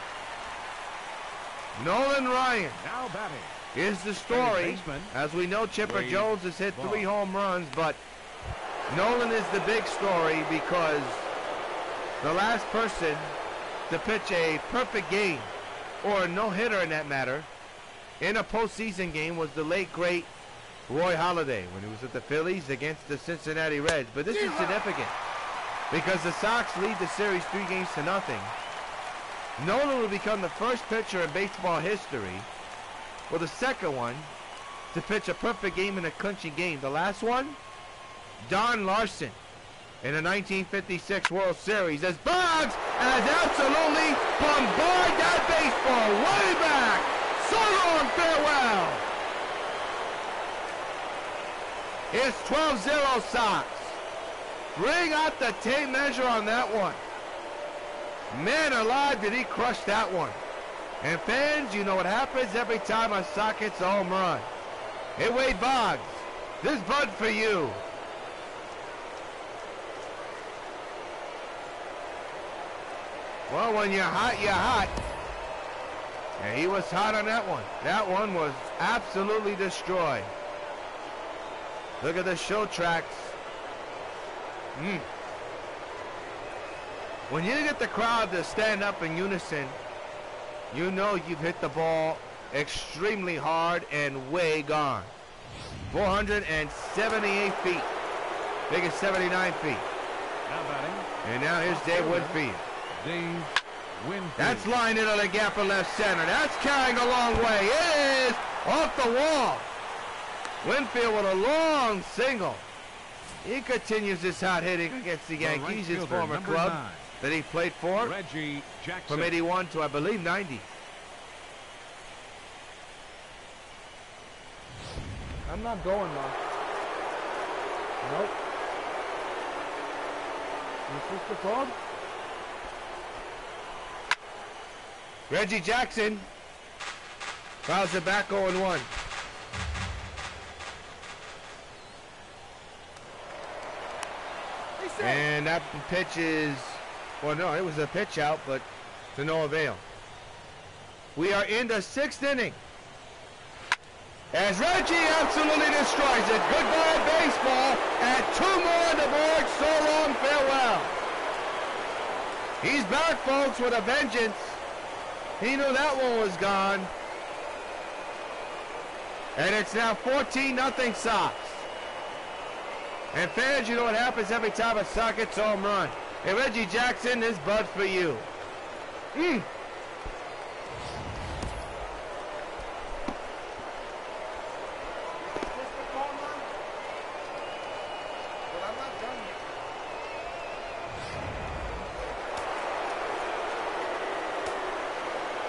Nolan Ryan now batting is the story. As we know, Chipper Jones has hit 3 home runs, but Nolan is the big story because the last person to pitch a perfect game, or a no-hitter in that matter, in a postseason game was the late, great Roy Halladay when he was with the Phillies against the Cincinnati Reds. But this is significant because the Sox lead the series 3-0. Nolan will become the first pitcher in baseball history, or the second one, to pitch a perfect game in a clinching game. The last one, Don Larson in the 1956 World Series, as Boggs has absolutely bombarded that baseball way back. So long, farewell. It's 12-0 Sox. Bring out the tape measure on that one. Man alive, did he crush that one. And fans, you know what happens every time a Sox hits a home run. Hey, Wade Boggs, this bud for you. Well, when you're hot, you're hot. And he was hot on that one. That one was absolutely destroyed. Look at the show tracks. When you get the crowd to stand up in unison, you know you've hit the ball extremely hard and way gone. 478 feet. Biggest 79 feet. Now batting. And now here's Dave Winfield. Dave Winfield. That's lined into the gap of left center. That's carrying a long way. It is off the wall. Winfield with a long single. He continues his hot hitting against the Yankees, his former club that he played for, Reggie Jackson. from 81 to, I believe, 90. I'm not going, Mark. Nope. Is this the call? Reggie Jackson fouls it back 0-1. And that pitch is, well, no, it was a pitch out, but to no avail. We are in the 6th inning. As Reggie absolutely destroys it. Goodbye, baseball. And 2 more on the board. So long, farewell. He's back, folks, with a vengeance. He knew that one was gone. And it's now 14-0 Sox. And fans, you know what happens every time a Sox gets a home run. Hey, Reggie Jackson, this bud's for you.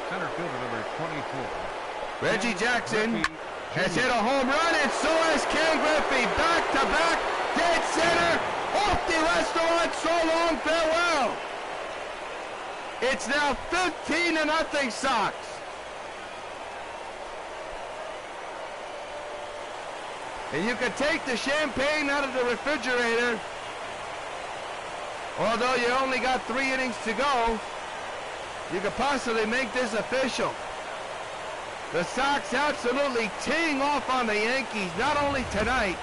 Center fielder number 24. Reggie Jackson has hit a home run, and so has Ken Griffey. Back-to-back, dead center, off the restaurant, so long, farewell. It's now 15-0 Sox. And you can take the champagne out of the refrigerator. Although you only got 3 innings to go, you could possibly make this official. The Sox absolutely teeing off on the Yankees, not only tonight,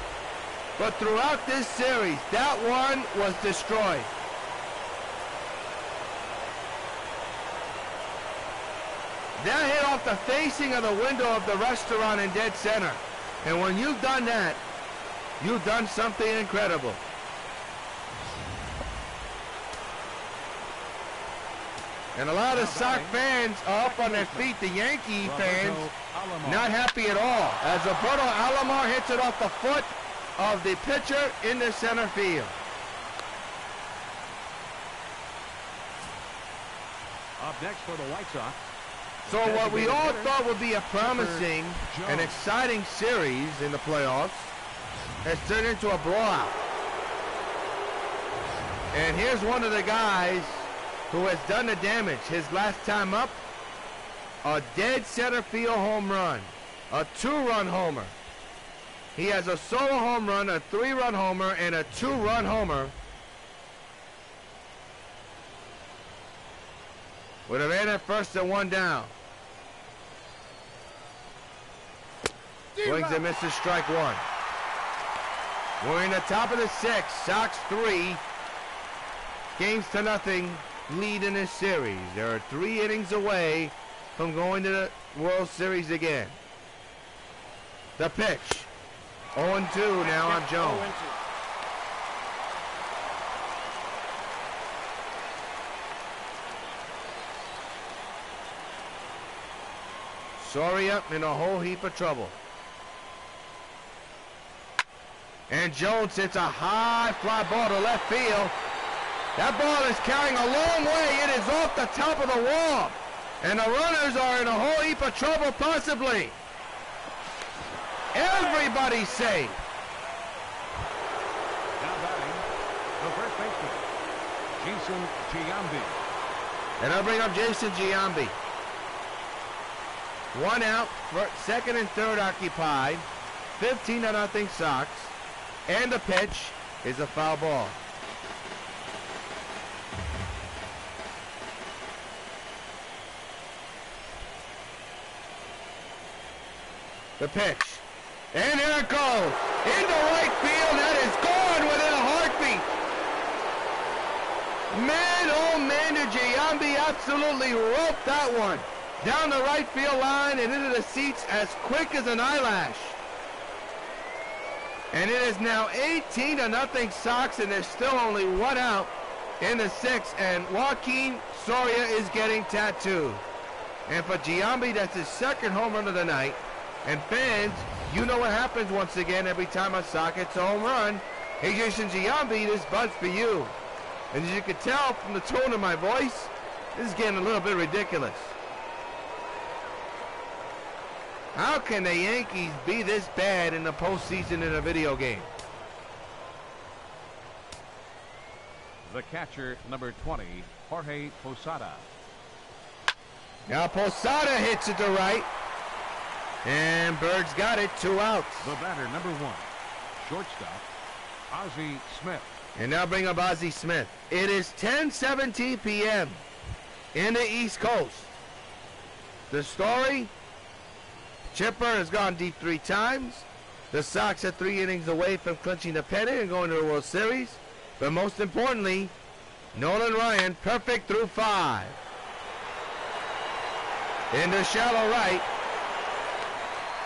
but throughout this series. That one was destroyed. That hit off the facing of the window of the restaurant in dead center. And when you've done that, you've done something incredible. And a lot of Sox fans are up on their feet. The Yankee fans not happy at all, as Roberto Alomar hits it off the foot of the pitcher in the center field. Up next for the White Sox. So what we all thought would be a promising and exciting series in the playoffs has turned into a blowout. And here's one of the guys who has done the damage. His last time up, a dead center field home run, a 2-run homer. He has a solo home run, a 3-run homer, and a 2-run homer. With a man at first and 1 down. Swings and misses, strike 1. We're in the top of the 6th. Sox 3. Games to nothing. Lead in this series. There are 3 innings away from going to the World Series again. The pitch. 0-2 now on Jones. 0-2. Soria in a whole heap of trouble. And Jones hits a high fly ball to left field. That ball is carrying a long way. It is off the top of the wall. And the runners are in a whole heap of trouble, possibly. Everybody's safe. Now batting, the first baseman, Jason Giambi. And I'll bring up Jason Giambi. 1 out, second and third occupied. 15-0 Sox. And the pitch is a foul ball. The pitch. And here it goes. Into right field. That is gone within a heartbeat. Man, oh man, did Giambi absolutely rope that one. Down the right field line and into the seats as quick as an eyelash. And it is now 18-0 Sox, and there's still only 1 out in the 6th. And Joaquin Soria is getting tattooed. And for Giambi, that's his 2nd home run of the night. And fans, you know what happens once again every time a Sox hits a home run. Hey, Jason Giambi, this bud's for you. And as you can tell from the tone of my voice, this is getting a little bit ridiculous. How can the Yankees be this bad in the postseason in a video game? The catcher, number 20, Jorge Posada. Now Posada hits it to right. And Bird's got it, 2 outs. The batter, number 1, shortstop, Ozzie Smith. And now bring up Ozzie Smith. It is 10:17 p.m. in the East Coast. The story, Chipper has gone deep 3 times. The Sox are 3 innings away from clinching the pennant and going to the World Series. But most importantly, Nolan Ryan, perfect through 5. Into shallow right.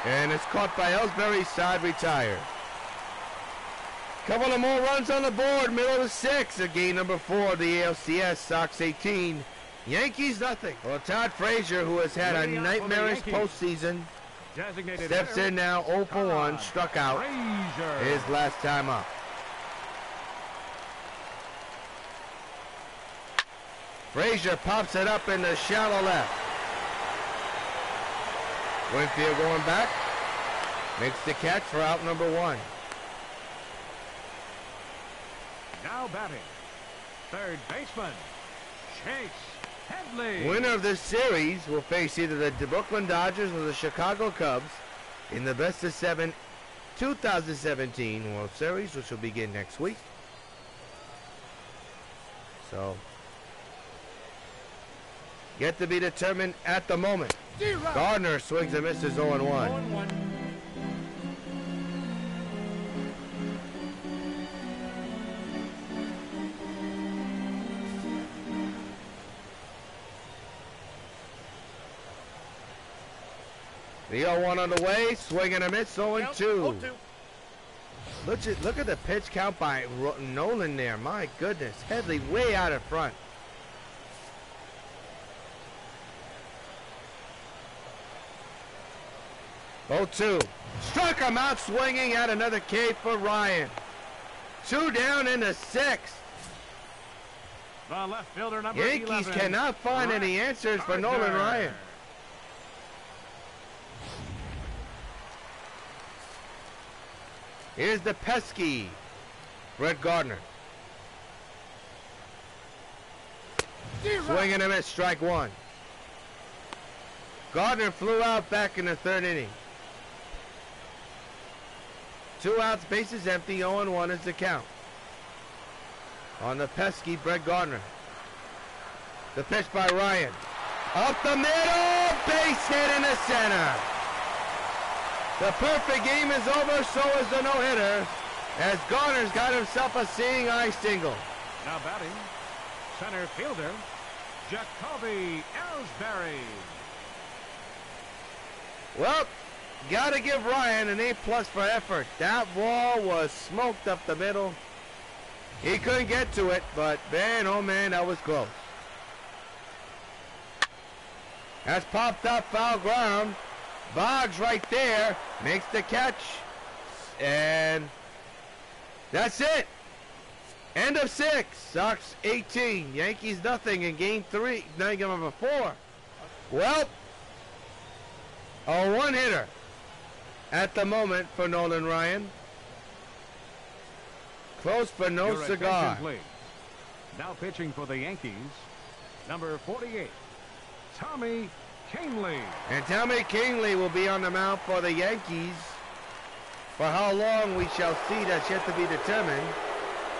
And it's caught by Ellsbury's side, retired. Couple of more runs on the board, middle of the sixth. Game number 4 of the ALCS, Sox 18, Yankees nothing. Well, Todd Frazier, who has had a nightmarish postseason, steps in now 0 for 1, struck out his last time up. Frazier pops it up in the shallow left. Winfield going back, makes the catch for out number 1. Now batting, third baseman, Chase Headley. Winner of this series will face either the Brooklyn Dodgers or the Chicago Cubs in the best of 7 2017 World Series, which will begin next week. So, yet to be determined at the moment. Gardner swings and misses 0-1. The 0-1 on the way, swing and a miss, 0-2. Look at the pitch count by Nolan there. My goodness, Headley way out in front. Oh, 2. Struck him out swinging at another K for Ryan. 2 down in the 6th. The left fielder, number Yankees 11, cannot find any answers for Nolan Ryan. Here's the pesky Brett Gardner. Swing and a miss, strike 1. Gardner flew out back in the 3rd inning. 2 outs, bases empty, 0-1 is the count. On the pesky Brett Gardner. The pitch by Ryan. Up the middle, base hit in the center. The perfect game is over, so is the no-hitter, as Gardner's got himself a seeing eye single. Now batting, center fielder, Jacoby Ellsbury. Well, gotta give Ryan an A+ for effort. That ball was smoked up the middle. He couldn't get to it, but man, oh man, that was close. That's popped up, foul ground. Boggs right there makes the catch, and that's it. End of 6. Sox 18, Yankees nothing in game 3, game number 4. Well, a one-hitter at the moment for Nolan Ryan. Close but no Your cigar. attention, please. Now pitching for the Yankees, number 48, Tommy Kahnle. And Tommy Kahnle will be on the mound for the Yankees. For how long we shall see, that's yet to be determined.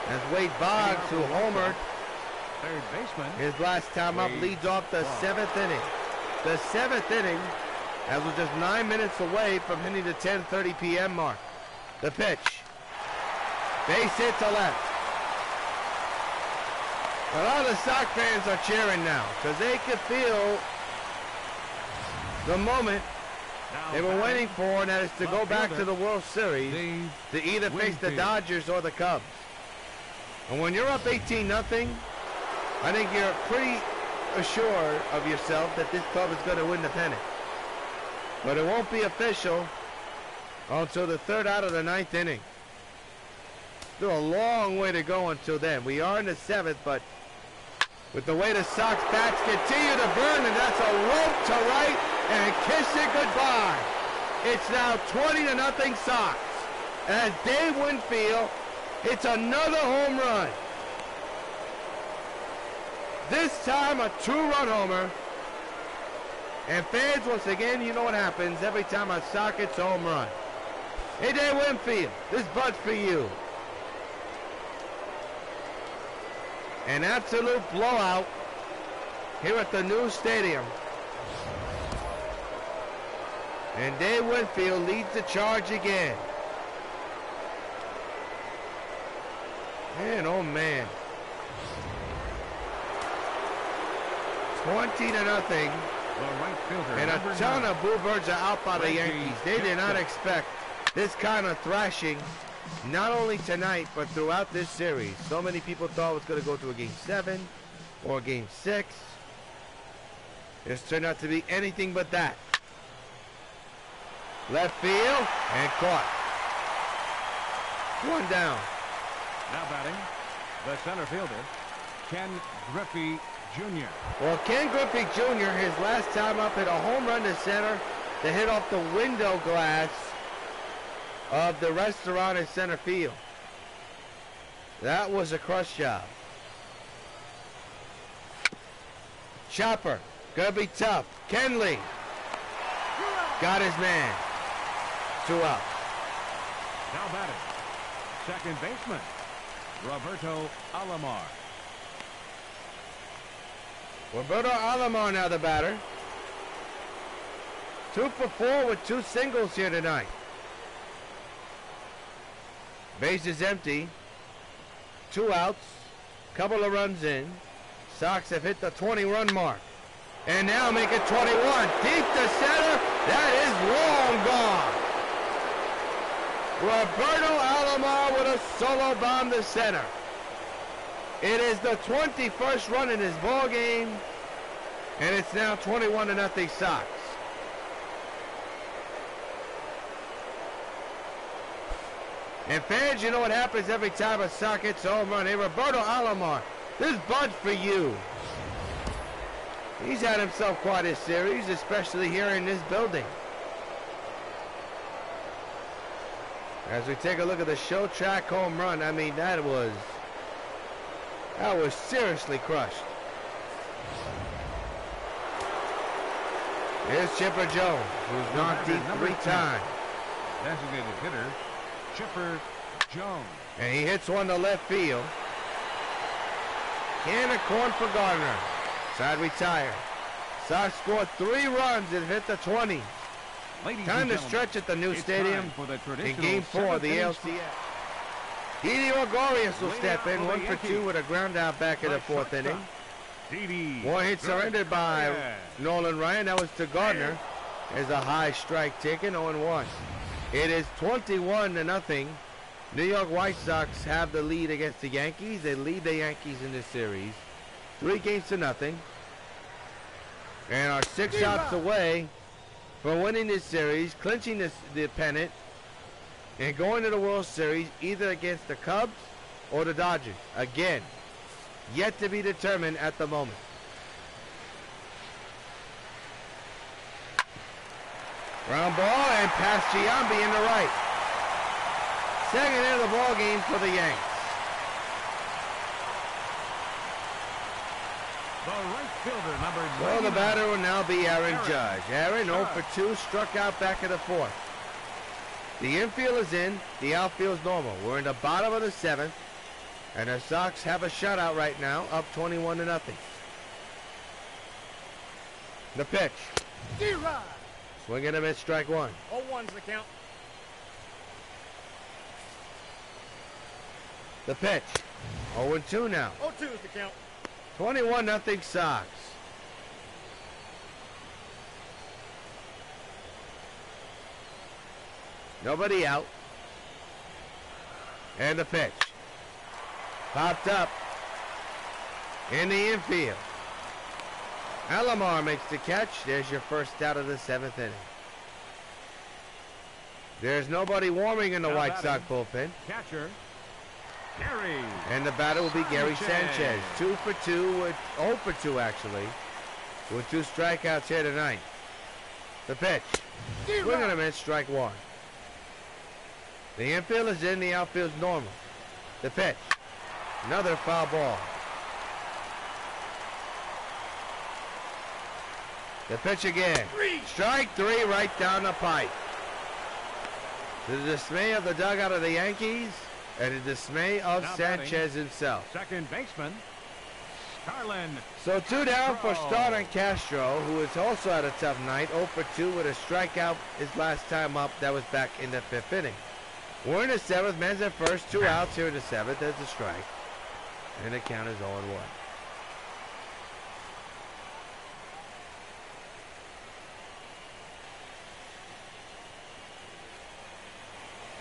As Wade Boggs, who homered third baseman, his last time up, leads off the 7th inning. The 7th inning, as we're just 9 minutes away from hitting the 10:30 p.m. mark. The pitch. Base hit to left. A lot of the Sox fans are cheering now because they could feel the moment they were waiting for, and that is to go back to the World Series to either face the Dodgers or the Cubs. And when you're up 18-0, I think you're pretty assured of yourself that this club is going to win the pennant. But it won't be official until the 3rd out of the 9th inning. Still a long way to go until then. We are in the 7th, but with the way the Sox bats continue to burn, and that's a rope to right and kiss it goodbye. It's now 20-0 Sox. As Dave Winfield hits another home run. This time a 2-run homer. And fans, once again, you know what happens every time a Sox hits a home run. Hey, Dave Winfield, this bud's for you. An absolute blowout here at the new stadium. And Dave Winfield leads the charge again. Man, oh man. 20-0. And a ton of bluebirds are out by the Yankees. They did not expect this kind of thrashing not only tonight, but throughout this series. So many people thought it was going to go to a Game 7 or a Game 6. It's turned out to be anything but that. Left field and caught. One down. Now batting, the center fielder, Ken Griffey Jr. Well, Ken Griffey Jr., his last time up, hit a home run to center to hit off the window glass of the restaurant in center field. That was a crush job. Chopper, gonna be tough. Kenley got his man. 2 out. Now batting, second baseman, Roberto Alomar. Roberto Alomar now the batter. 2 for 4 with 2 singles here tonight. Base is empty. 2 outs. Couple of runs in. Sox have hit the 20-run mark. And now make it 21. Deep to center. That is long gone. Roberto Alomar with a solo bomb to center. It is the 21st run in his ball game, and it's now 21-0 Sox. And fans, you know what happens every time a Sox hits a home run. Hey, Roberto Alomar, this Bud's for you. He's had himself quite a series, especially here in this building. As we take a look at the show track home run, I mean, that was seriously crushed. Here's Chipper Jones, who's knocked deep 3 times. Designated hitter, Chipper Jones. And he hits one to left field. Can of corn for Gardner. Side retired. Sox scored 3 runs and hit the 20s. Time to stretch at the new stadium in Game 4 of the ALCS. Didi Gregorius will step in, 1 for 2 with a ground out back in the 4th inning. 1 hit surrendered by Nolan Ryan. That was to Gardner. There's a high strike taken, 0-1. It is 21-0. New York White Sox have the lead against the Yankees. They lead the Yankees in this series 3-0. And are 6 outs away for winning this series, clinching the pennant, and going to the World Series either against the Cubs or the Dodgers. Again, yet to be determined at the moment. Ground ball and past Giambi in the right. Second end of the ball game for the Yanks. The right fielder, number 99. Well, the batter will now be Aaron Judge. Aaron 0 for 2, struck out back in the 4th. The infield is in, the outfield is normal. We're in the bottom of the 7th, and the Sox have a shutout right now, up 21-0. The pitch. Swing and a miss, strike 1. 0-1's the count. The pitch. 0-2 now. 0-2's the count. 21-0 Sox. Nobody out. And the pitch. Popped up in the infield. Alomar makes the catch. There's your first out of the 7th inning. There's nobody warming in the White Sox bullpen. Catcher, Gary. And the batter will be Gary Sanchez. 2 for 2 with 0 for 2 actually, with 2 strikeouts here tonight. The pitch. Swing and a miss, strike 1. The infield is in, the outfield is normal. The pitch. Another foul ball. The pitch again. Strike 3 right down the pipe. To the dismay of the dugout of the Yankees and the dismay of Sanchez himself. Second baseman, Starlin. So 2 down for Starlin Castro, who has also had a tough night. 0 for 2 with a strikeout his last time up. That was back in the 5th inning. We're in the 7th. Man's at first. 2 outs here in the 7th. There's a strike. And the count is 0-1.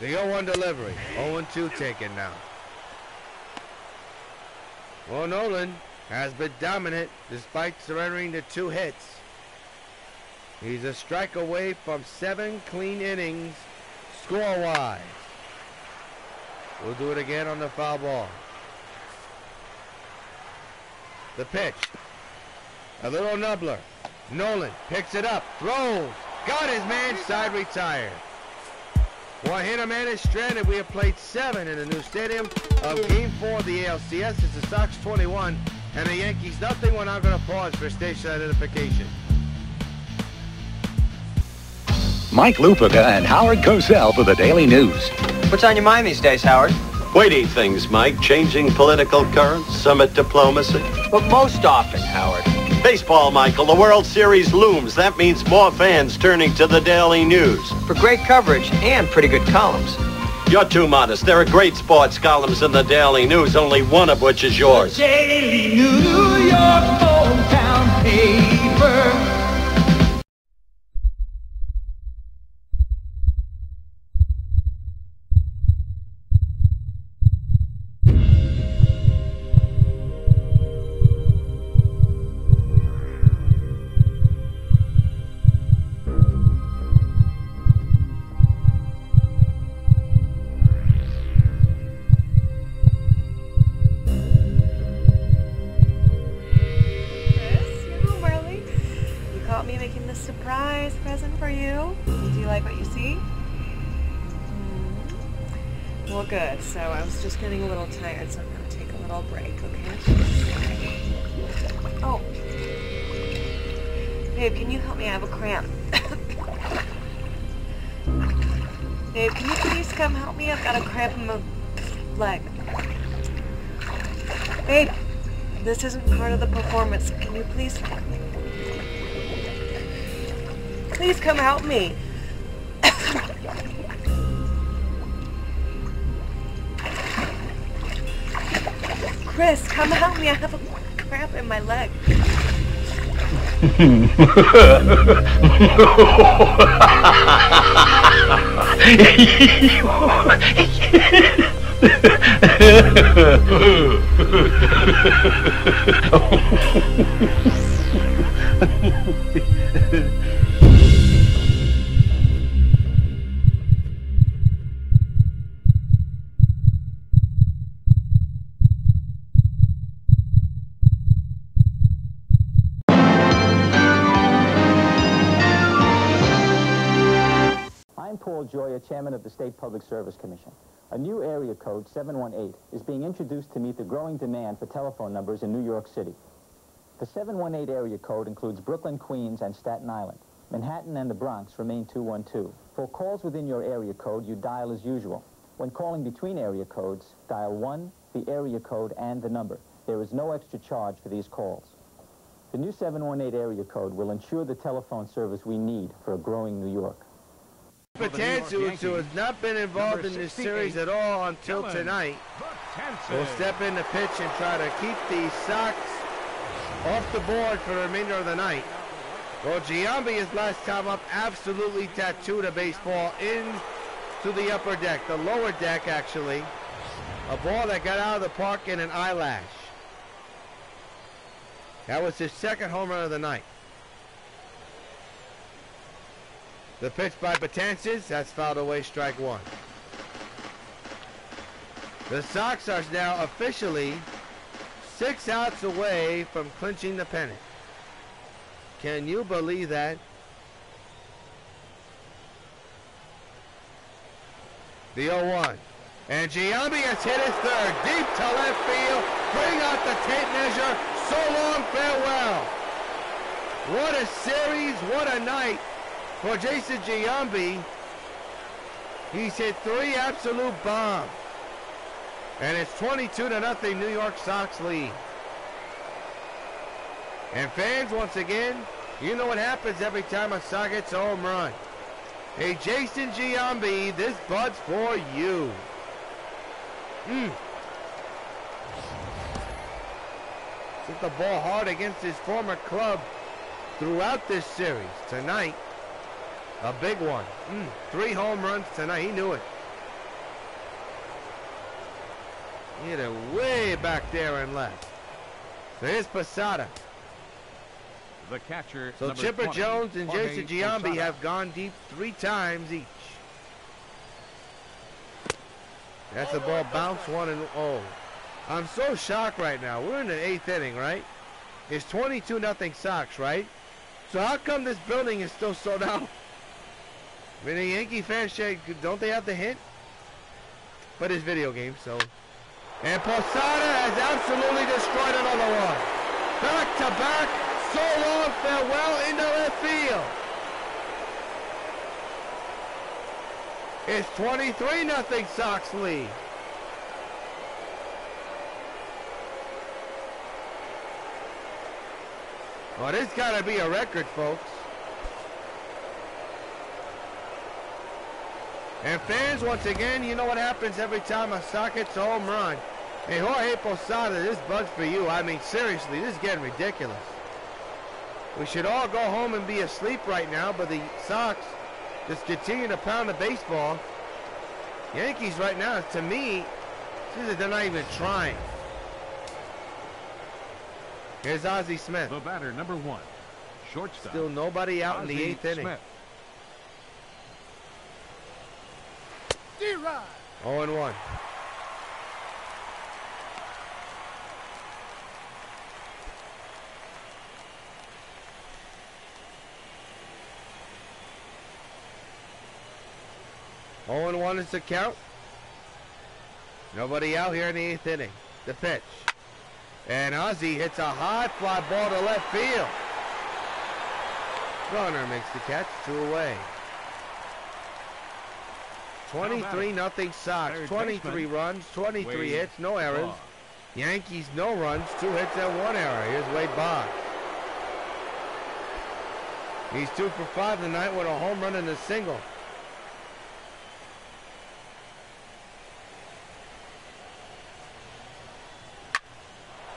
The 0-1 delivery. 0-2 taken now. Well, Nolan has been dominant despite surrendering to 2 hits. He's a strike away from 7 clean innings score-wise. We'll do it again on the foul ball. The pitch. A little nubbler. Nolan picks it up, throws, got his man, side retired. One hitter man is stranded. We have played 7 in the new stadium of Game 4 of the ALCS. It's the Sox 21 and the Yankees nothing. We're not going to pause for station identification. Mike Lupica and Howard Cosell for the Daily News. What's on your mind these days, Howard? Weighty things, Mike. Changing political currents, summit diplomacy. But most often, Howard. Baseball, Michael. The World Series looms. That means more fans turning to the Daily News. For great coverage and pretty good columns. You're too modest. There are great sports columns in the Daily News, only one of which is yours. The Daily New York hometown paper. Surprise present for you. Do you like what you see? Well, good. So I was just getting a little tired, so I'm going to take a little break, okay? Oh. Babe, can you help me? I have a cramp. Babe, can you please come help me? I've got a cramp in my leg. Babe, this isn't part of the performance. Can you please... Please come help me. Chris, come help me. I have a cramp in my leg. Chairman of the State Public Service Commission. A new area code, 718, is being introduced to meet the growing demand for telephone numbers in New York City. The 718 area code includes Brooklyn, Queens, and Staten Island. Manhattan and the Bronx remain 212. For calls within your area code, you dial as usual. When calling between area codes, dial 1, the area code, and the number. There is no extra charge for these calls. The new 718 area code will ensure the telephone service we need for a growing New York. Betances, who has not been involved in this series at all until tonight, will step in the pitch and try to keep the Sox off the board for the remainder of the night. Well, Giambi, his last time up, absolutely tattooed a baseball into the upper deck, the lower deck, actually. A ball that got out of the park in an eyelash. That was his second home run of the night. The pitch by Betances, that's fouled away, strike 1. The Sox are now officially 6 outs away from clinching the pennant. Can you believe that? The 0-1. And Giambi has hit his third, deep to left field. Bring out the tape measure. So long, farewell. What a series, what a night. For Jason Giambi, he's hit 3 absolute bombs. And it's 22-0 New York Sox lead. And fans, once again, you know what happens every time a Sox gets a home run. Hey, Jason Giambi, this bud's for you. Hit the ball hard against his former club throughout this series. Tonight, a big one. 3 home runs tonight. He knew it. He hit it way back there and left. So here's Posada. The catcher. So Chipper 20, Jones and Jorge Jason Giambi Posada. have gone deep 3 times each. That's a ball bounced 1-0. I'm so shocked right now. We're in the 8th inning, right? It's 22-0 Sox, right? So how come this building is still sold out? I mean, the Yankee fans, don't they have the hint? But it's video games, so. And Posada has absolutely destroyed another one. Back to back, so long, farewell into left field. It's 23-0 Sox lead. Well, this gotta be a record, folks. And fans, once again, you know what happens every time a Sox hits a home run. Hey, Jorge Posada, this bud's for you. I mean, seriously, this is getting ridiculous. We should all go home and be asleep right now, but the Sox just continue to pound the baseball. Yankees right now, to me, they're not even trying. Here's Ozzie Smith. The batter, number 1, shortstop. Still nobody out Ozzie in the 8th inning. Smith. 0-1. Oh-1 is the count. Nobody out here in the 8th inning. The pitch. And Ozzie hits a high fly ball to left field. Runner makes the catch, 2 away. 23-0 Sox. 23 runs, 23 hits, no errors. Yankees, no runs, 2 hits and 1 error. Here's Wade Boggs. He's 2 for 5 tonight with a home run and a single.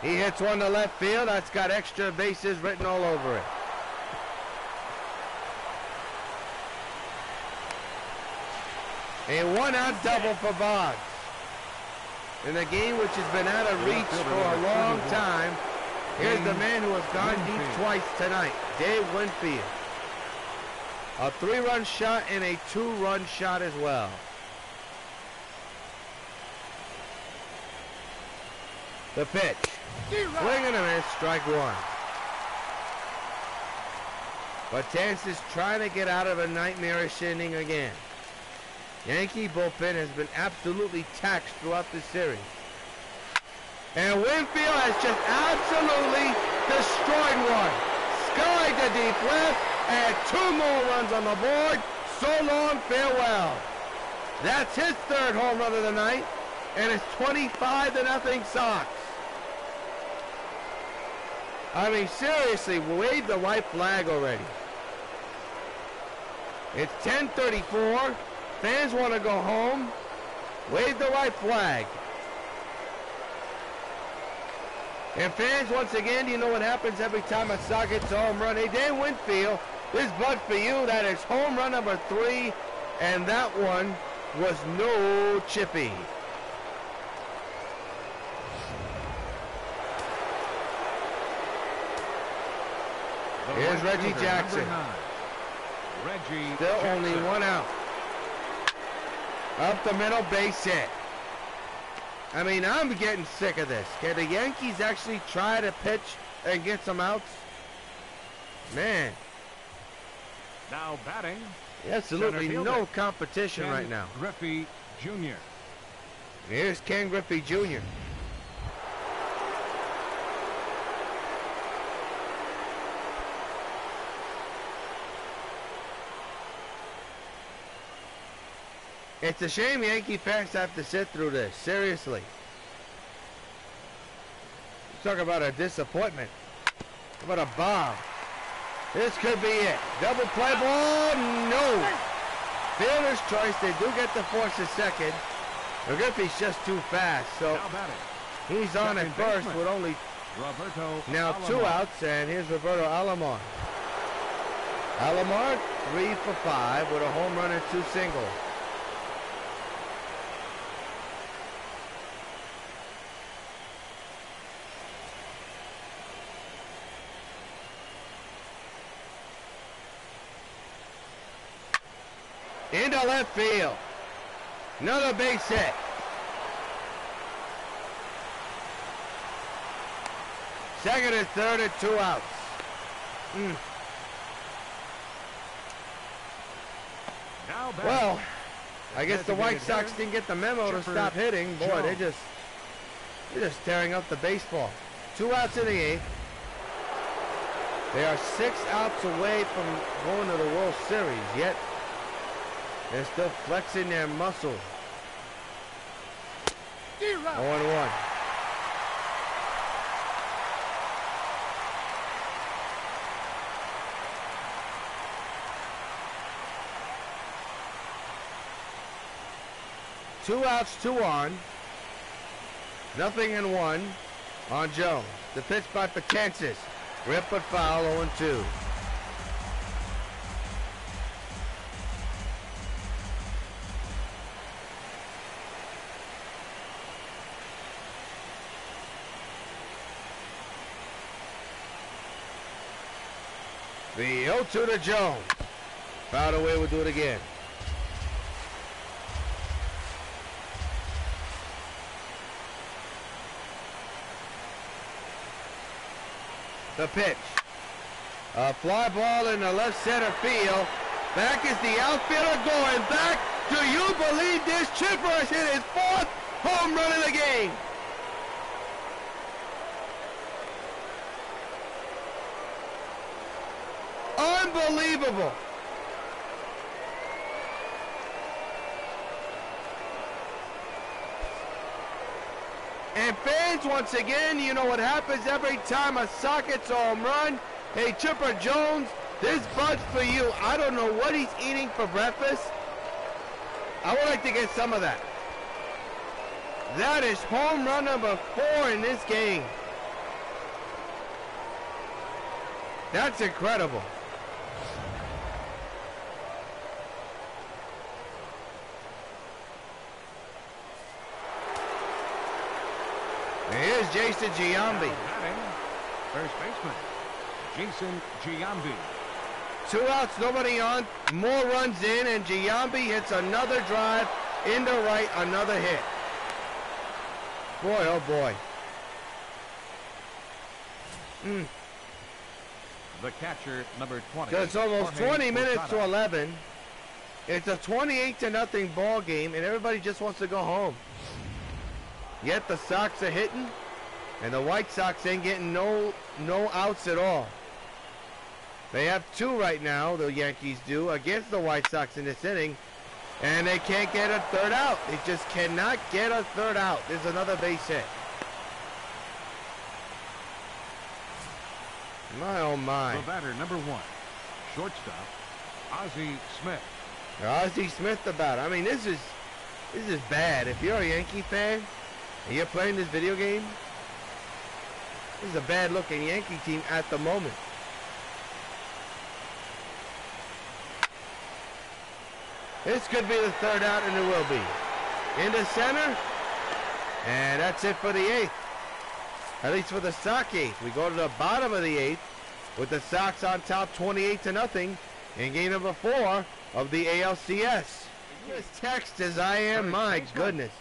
He hits one to left field. That's got extra bases written all over it. A 1-out double for Boggs. In a game which has been out of reach for a long time, here's the man who has gone deep twice tonight, Dave Winfield. A 3-run shot and a 2-run shot as well. The pitch. Swing and a miss, strike 1. But Tance is trying to get out of a nightmarish inning again. Yankee bullpen has been absolutely taxed throughout the series. And Winfield has just absolutely destroyed one. Skied to deep left, and 2 more runs on the board. So long, farewell. That's his 3rd home run of the night, and it's 25-0 Sox. I mean, seriously, wave the white flag already. It's 10:34. Fans want to go home. Wave the white flag. And fans, once again, you know what happens every time a Sox hits a home run. Hey, Dan Winfield, this bud for you. That is home run number 3, and that one was no chippy. Here's Reggie Jackson. Reggie Still Jackson. only 1 out. Up the middle, base hit. I mean, I'm getting sick of this. Can the Yankees actually try to pitch and get some outs? Man. Now batting. Absolutely no competition right now. Griffey Jr. Here's Ken Griffey Jr. It's a shame Yankee fans have to sit through this. Seriously. Talk about a disappointment. How about a bomb? This could be it. Double play ball. No. Fielder's choice. They do get to force a second. But Griffey's just too fast. So he's on at first with only now 2 outs. And here's Roberto Alomar. Alomar 3 for 5 with a home run and 2 singles. into left field. Another base hit. Second and third and 2 outs. Well, I guess the White Sox didn't get the memo to stop hitting. Boy, they're just tearing up the baseball. 2 outs in the 8th. They are 6 outs away from going to the World Series, yet they're still flexing their muscle. 0-1. Two outs, 2 on. Nothing in 1 on Jones. The pitch by Patensis. Rip but foul, 0-2. The 0-2 to Jones. Fouled away, we'll do it again. The pitch. A fly ball in the left center field. Back is the outfielder going back. Do you believe this? Chipper has hit his 4th home run of the game. Unbelievable. And fans, once again, you know what happens every time a Sox gets a home run. Hey, Chipper Jones, this bud's for you. I don't know what he's eating for breakfast. I would like to get some of that. That is home run number 4 in this game. That's incredible. Here's Jason Giambi. First baseman, Jason Giambi. 2 outs, nobody on. More runs in, and Giambi hits another drive into right, another hit. Boy, oh boy. The catcher, number 20. So it's almost 20 minutes to 11. It's a 28-0 ball game, and everybody just wants to go home. Yet the Sox are hitting, and the White Sox ain't getting no outs at all. They have 2 right now, the Yankees do, against the White Sox in this inning, and they can't get a 3rd out. They just cannot get a 3rd out. There's another base hit. My oh my. The batter, number 1, shortstop, Ozzie Smith. Ozzie Smith, the batter. I mean, this is bad. If you're a Yankee fan, and you're playing this video game, this is a bad-looking Yankee team at the moment. This could be the 3rd out, and it will be. Into center, and that's it for the 8th. At least for the Sox 8th. We go to the bottom of the 8th with the Sox on top 28-0 in game number 4 of the ALCS. As text as I am, my goodness.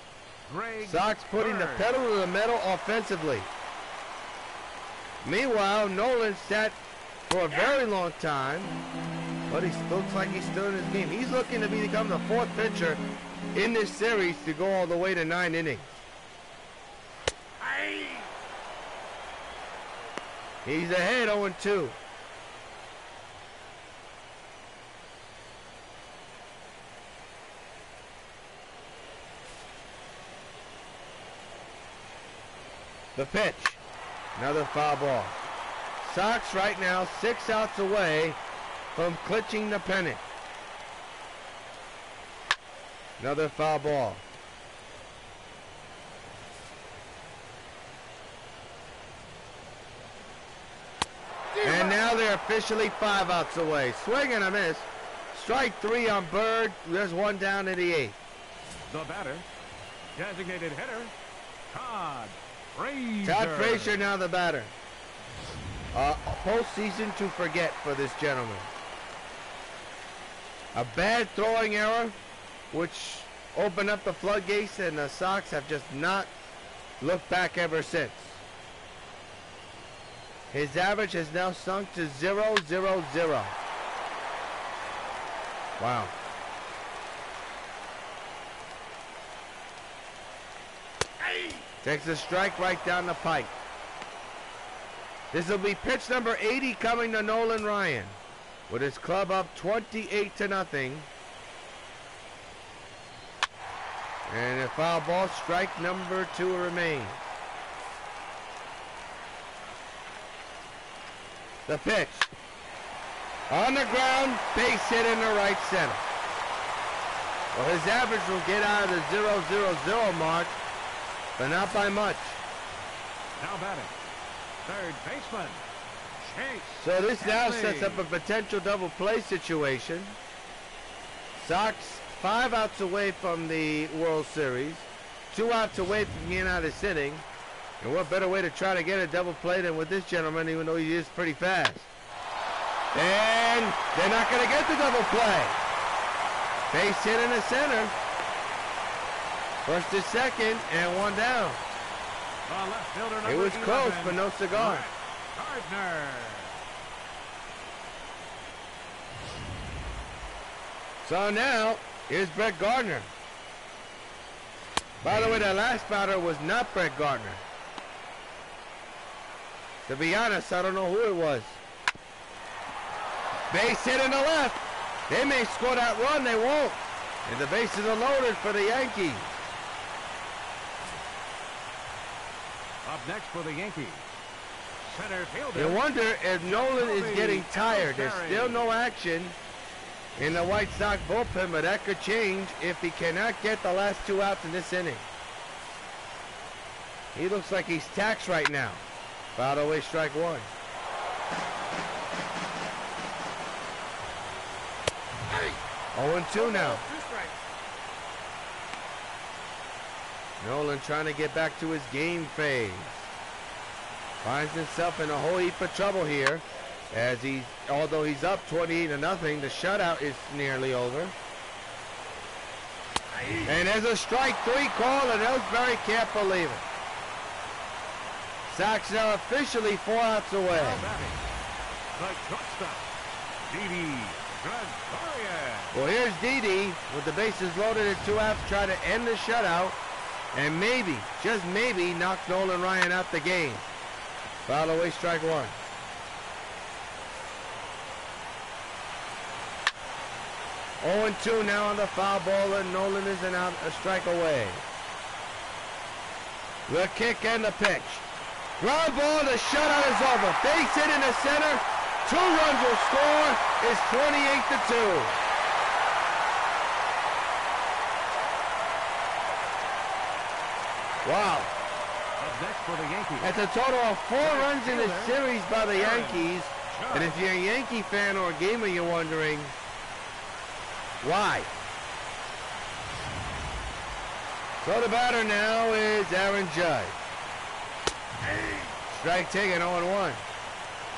Sox putting the pedal to the metal offensively. Meanwhile, Nolan sat for a very long time, but he looks like he's still in his game. He's looking to become the 4th pitcher in this series to go all the way to 9 innings. He's ahead 0-2. The pitch. Another foul ball. Sox right now 6 outs away from clinching the pennant. Another foul ball. And now they're officially 5 outs away. Swing and a miss. Strike 3 on Bird. There's 1 down in the 8th. The batter, designated hitter, Todd Frazier. Todd Frazier now the batter. Postseason to forget for this gentleman. A bad throwing error, which opened up the floodgates, and the Sox have just not looked back ever since. His average has now sunk to 0.00. Wow. Takes a strike right down the pipe. This will be pitch number 80 coming to Nolan Ryan, with his club up 28-0. And a foul ball, strike number 2 remains. The pitch. On the ground, base hit in the right center. Well, his average will get out of the 0.00 mark, but not by much. Now batting, third baseman, Chase. So this now Henley. sets up a potential double play situation. Sox 5 outs away from the World Series, 2 outs away from getting out of this inning. And what better way to try to get a double play than with this gentleman, even though he is pretty fast. And they're not going to get the double play. Base hit in the center. First to second, and 1 down. It was close, but no cigar. Gardner. So now, here's Brett Gardner. By the way, that last batter was not Brett Gardner. To be honest, I don't know who it was. Base hit in the left. They may score that run, they won't. And the bases are loaded for the Yankees. Up next for the Yankees, center fielder. You wonder if Nolan is getting tired. There's still no action in the White Sox bullpen, but that could change if he cannot get the last 2 outs in this inning. He looks like he's taxed right now. Foul away, strike 1. Hey. 0-2 now. Nolan trying to get back to his game phase. Finds himself in a whole heap of trouble here, as although he's up 28-0, the shutout is nearly over. And there's a strike 3 call, and Ellsbury can't believe it. Sox now officially 4 outs away. Well, here's Didi with the bases loaded at 2 outs, trying to end the shutout, and maybe, just maybe, knock Nolan Ryan out the game. Foul away, strike 1. Oh, 2 now on the foul ball, and Nolan is a strike away. The kick and the pitch. Ground ball, the shutout is over. Base hit in the center. 2 runs will score. It's 28-2. Wow. Up next for the Yankees. That's a total of 4 runs in this series by the Yankees. And if you're a Yankee fan or a gamer, you're wondering, why? So the batter now is Aaron Judge. Strike taken, 0-1.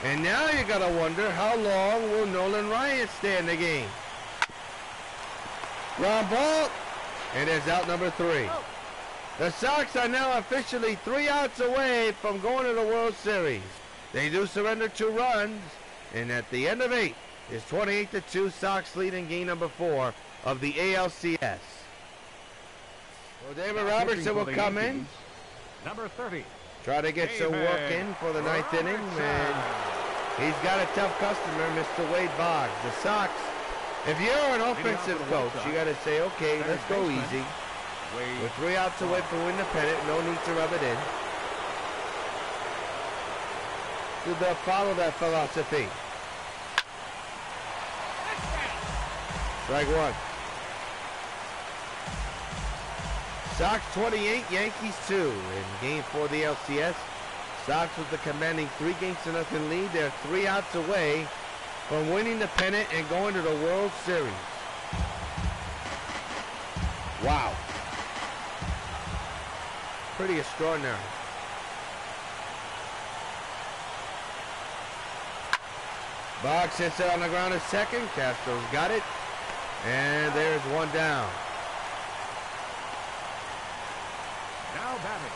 And now you gotta wonder, how long will Nolan Ryan stay in the game? Ground ball, and there's out number 3. The Sox are now officially 3 outs away from going to the World Series. They do surrender 2 runs, and at the end of 8, it's 28-2. Sox lead in game number 4 of the ALCS. Well, David Robertson will come in. Number 30. Try to get some work in for the 9th inning, and he's got a tough customer, Mr. Wade Boggs. The Sox, if you're an offensive coach, you got to say, okay, let's go easy. We're 3 outs away from winning the pennant. No need to rub it in. So they'll follow that philosophy. Strike 1. Sox 28, Yankees 2 in game 4 of the LCS. Sox with the commanding 3-0 lead. They're 3 outs away from winning the pennant and going to the World Series. Wow. Pretty extraordinary. Boggs hits it on the ground at second. Castro's got it. And there's one down. Now batting.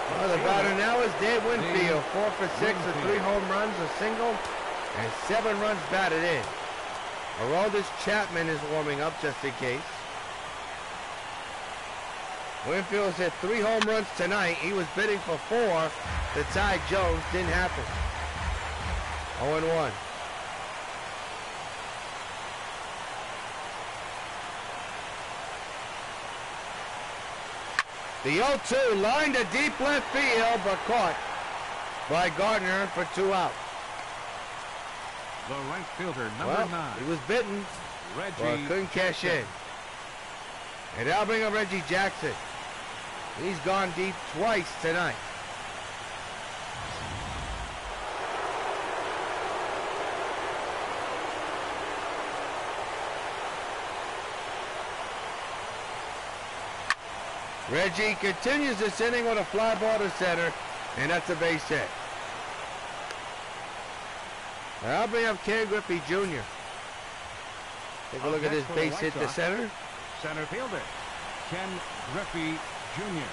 Well, the batter now is Dave Winfield. 4 for 6 with 3 home runs, a single, and 7 runs batted in. Aroldis Chapman is warming up just in case. Winfield's hit 3 home runs tonight. He was bidding for 4 to tie Jones. Didn't happen. 0-1. The 0-2 lined to deep left field, but caught by Gardner for 2 outs. The right fielder, number 9. He was bitten, but couldn't cash in. And now bring up Reggie Jackson. He's gone deep twice tonight. Reggie continues this inning with a fly ball to center, and that's a base hit. I'll bring up Ken Griffey Jr. Take a look at his base hit to center. Center fielder, Ken Griffey Jr.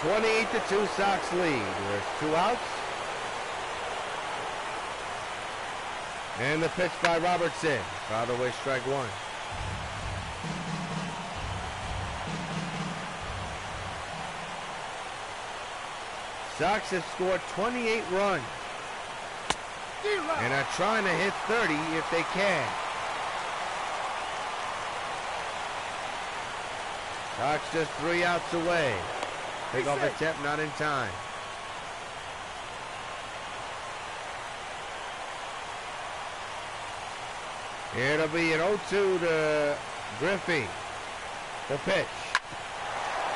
(28-2) Sox lead. There's 2 outs. And the pitch by Robertson. Fouled away, strike 1. Sox have scored 28 runs and are trying to hit 30 if they can. Sox just 3 outs away. Pick off attempt, not in time. It'll be an 0-2 to Griffey. The pitch.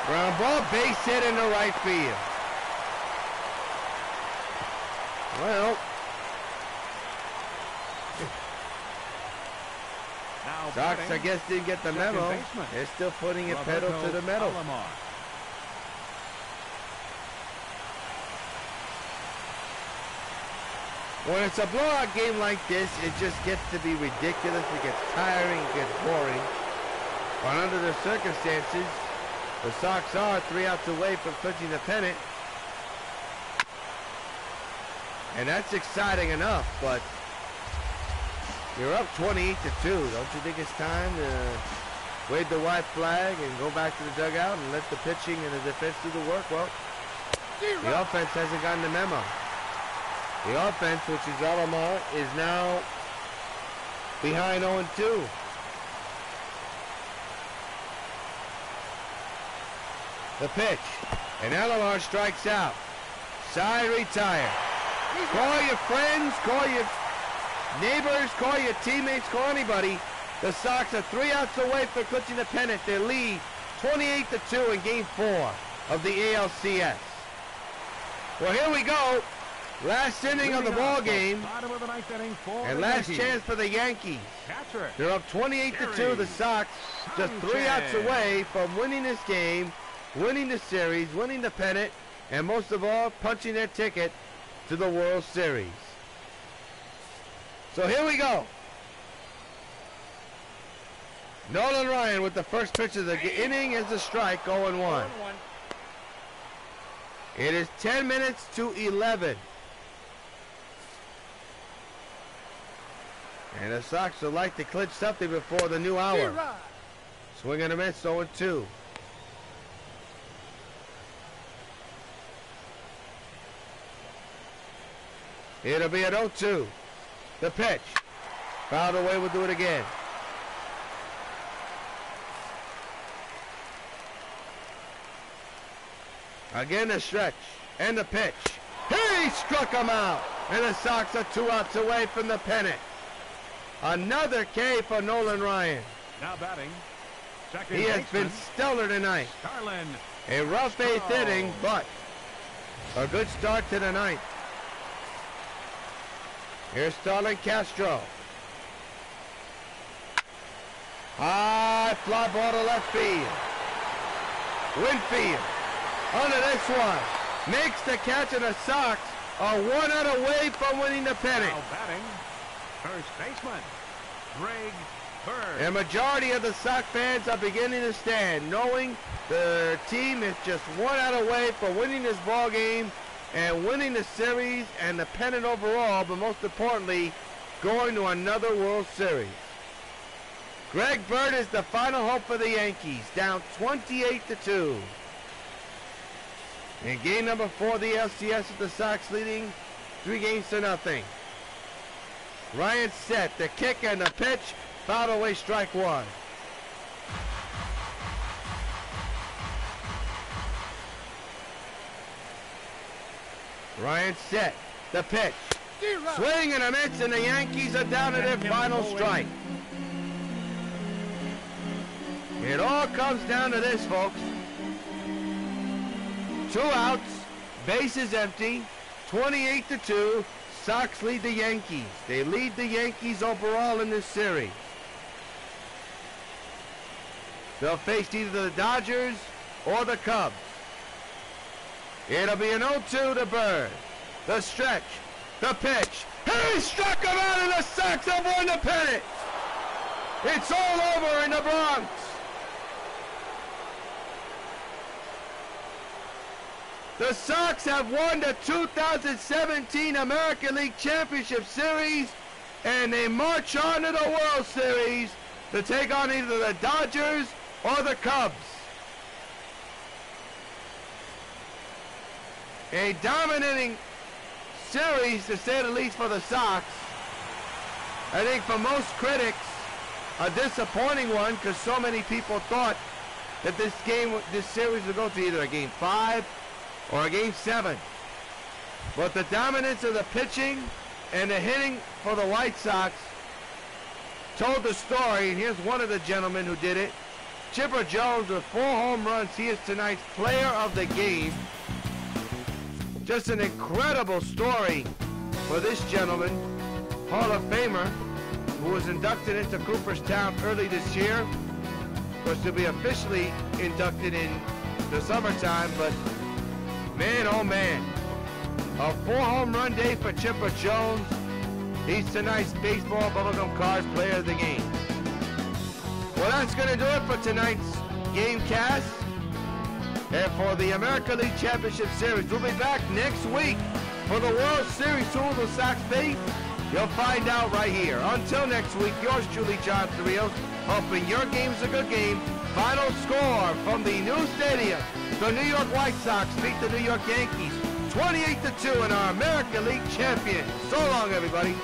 Ground ball, base hit into right field. Well, Sox, I guess, didn't get the memo. They're still putting it pedal to the metal. When it's a blowout game like this, it just gets to be ridiculous. It gets tiring, it gets boring. But under the circumstances, the Sox are 3 outs away from clinching the pennant. And that's exciting enough, but you're up 28-2. Don't you think it's time to wave the white flag and go back to the dugout and let the pitching and the defense do the work? Well, the offense hasn't gotten the memo. The offense, which is Alomar, is now behind 0-2. The pitch, and Alomar strikes out. Side retire. Call your friends, call your neighbors, call your teammates, call anybody. The Sox are 3 outs away from clinching the pennant. Their lead 28-2 in Game 4 of the ALCS. Well, here we go. Last inning of the ball game, and last chance for the Yankees. They're up 28-2. The Sox just 3 outs away from winning this game, winning the series, winning the pennant, and most of all, punching their ticket to the World Series. So here we go. Nolan Ryan with the first pitch of the inning is a strike, 0-1. It is 10 minutes to 11. And the Sox would like to clinch something before the new hour. Swing and a miss, 0-2. It'll be an 0-2. The pitch. Fouled away, we'll do it again. Again the stretch. And the pitch. He struck him out. And the Sox are 2 outs away from the pennant. Another K for Nolan Ryan. Now batting. Second he has baseman, been stellar tonight. Starlin. A rough 8th inning, but a good start to the 9th. Here's Starlin Castro. High fly ball to left field. Winfield under this one. Makes the catch, and the Sox are 1 out away from winning the pennant. Now batting, first baseman, Greg Bird. A majority of the Sox fans are beginning to stand, knowing their team is just 1 out away from winning this ball game and winning the series and the pennant overall, but most importantly, going to another World Series. Greg Bird is the final hope for the Yankees, down 28-2. In game number 4 of the ALCS, with the Sox leading 3-0. Ryan set, the kick and the pitch, fouled away, strike 1. Ryan set, the pitch, swing and a miss, and the Yankees are down to their final strike. It all comes down to this, folks. 2 outs, bases empty, 28-2. Sox lead the Yankees. They lead the Yankees overall in this series. They'll face either the Dodgers or the Cubs. It'll be an 0-2 to Bird. The stretch, the pitch. He struck him out, and the Sox have won the pennant. It's all over in the Bronx. The Sox have won the 2017 American League Championship Series, and they march on to the World Series to take on either the Dodgers or the Cubs. A dominating series, to say the least, for the Sox. I think for most critics, a disappointing one, because so many people thought that this series would go to either a Game 5 or a Game 7. But the dominance of the pitching and the hitting for the White Sox told the story, and here's one of the gentlemen who did it. Chipper Jones with 4 home runs. He is tonight's player of the game. Just an incredible story for this gentleman, Hall of Famer, who was inducted into Cooperstown early this year. Of course, he'll be officially inducted in the summertime, but man, oh man, a 4 home run day for Chipper Jones. He's tonight's baseball bubblegum cards player of the game. Well, that's going to do it for tonight's Gamecast and for the American League Championship Series. We'll be back next week for the World Series. Who will the Sox be? You'll find out right here. Until next week, yours truly, John Therios, hoping your game's a good game. Final score from the new stadium. The New York White Sox beat the New York Yankees 28-2 in our American League champion. So long, everybody.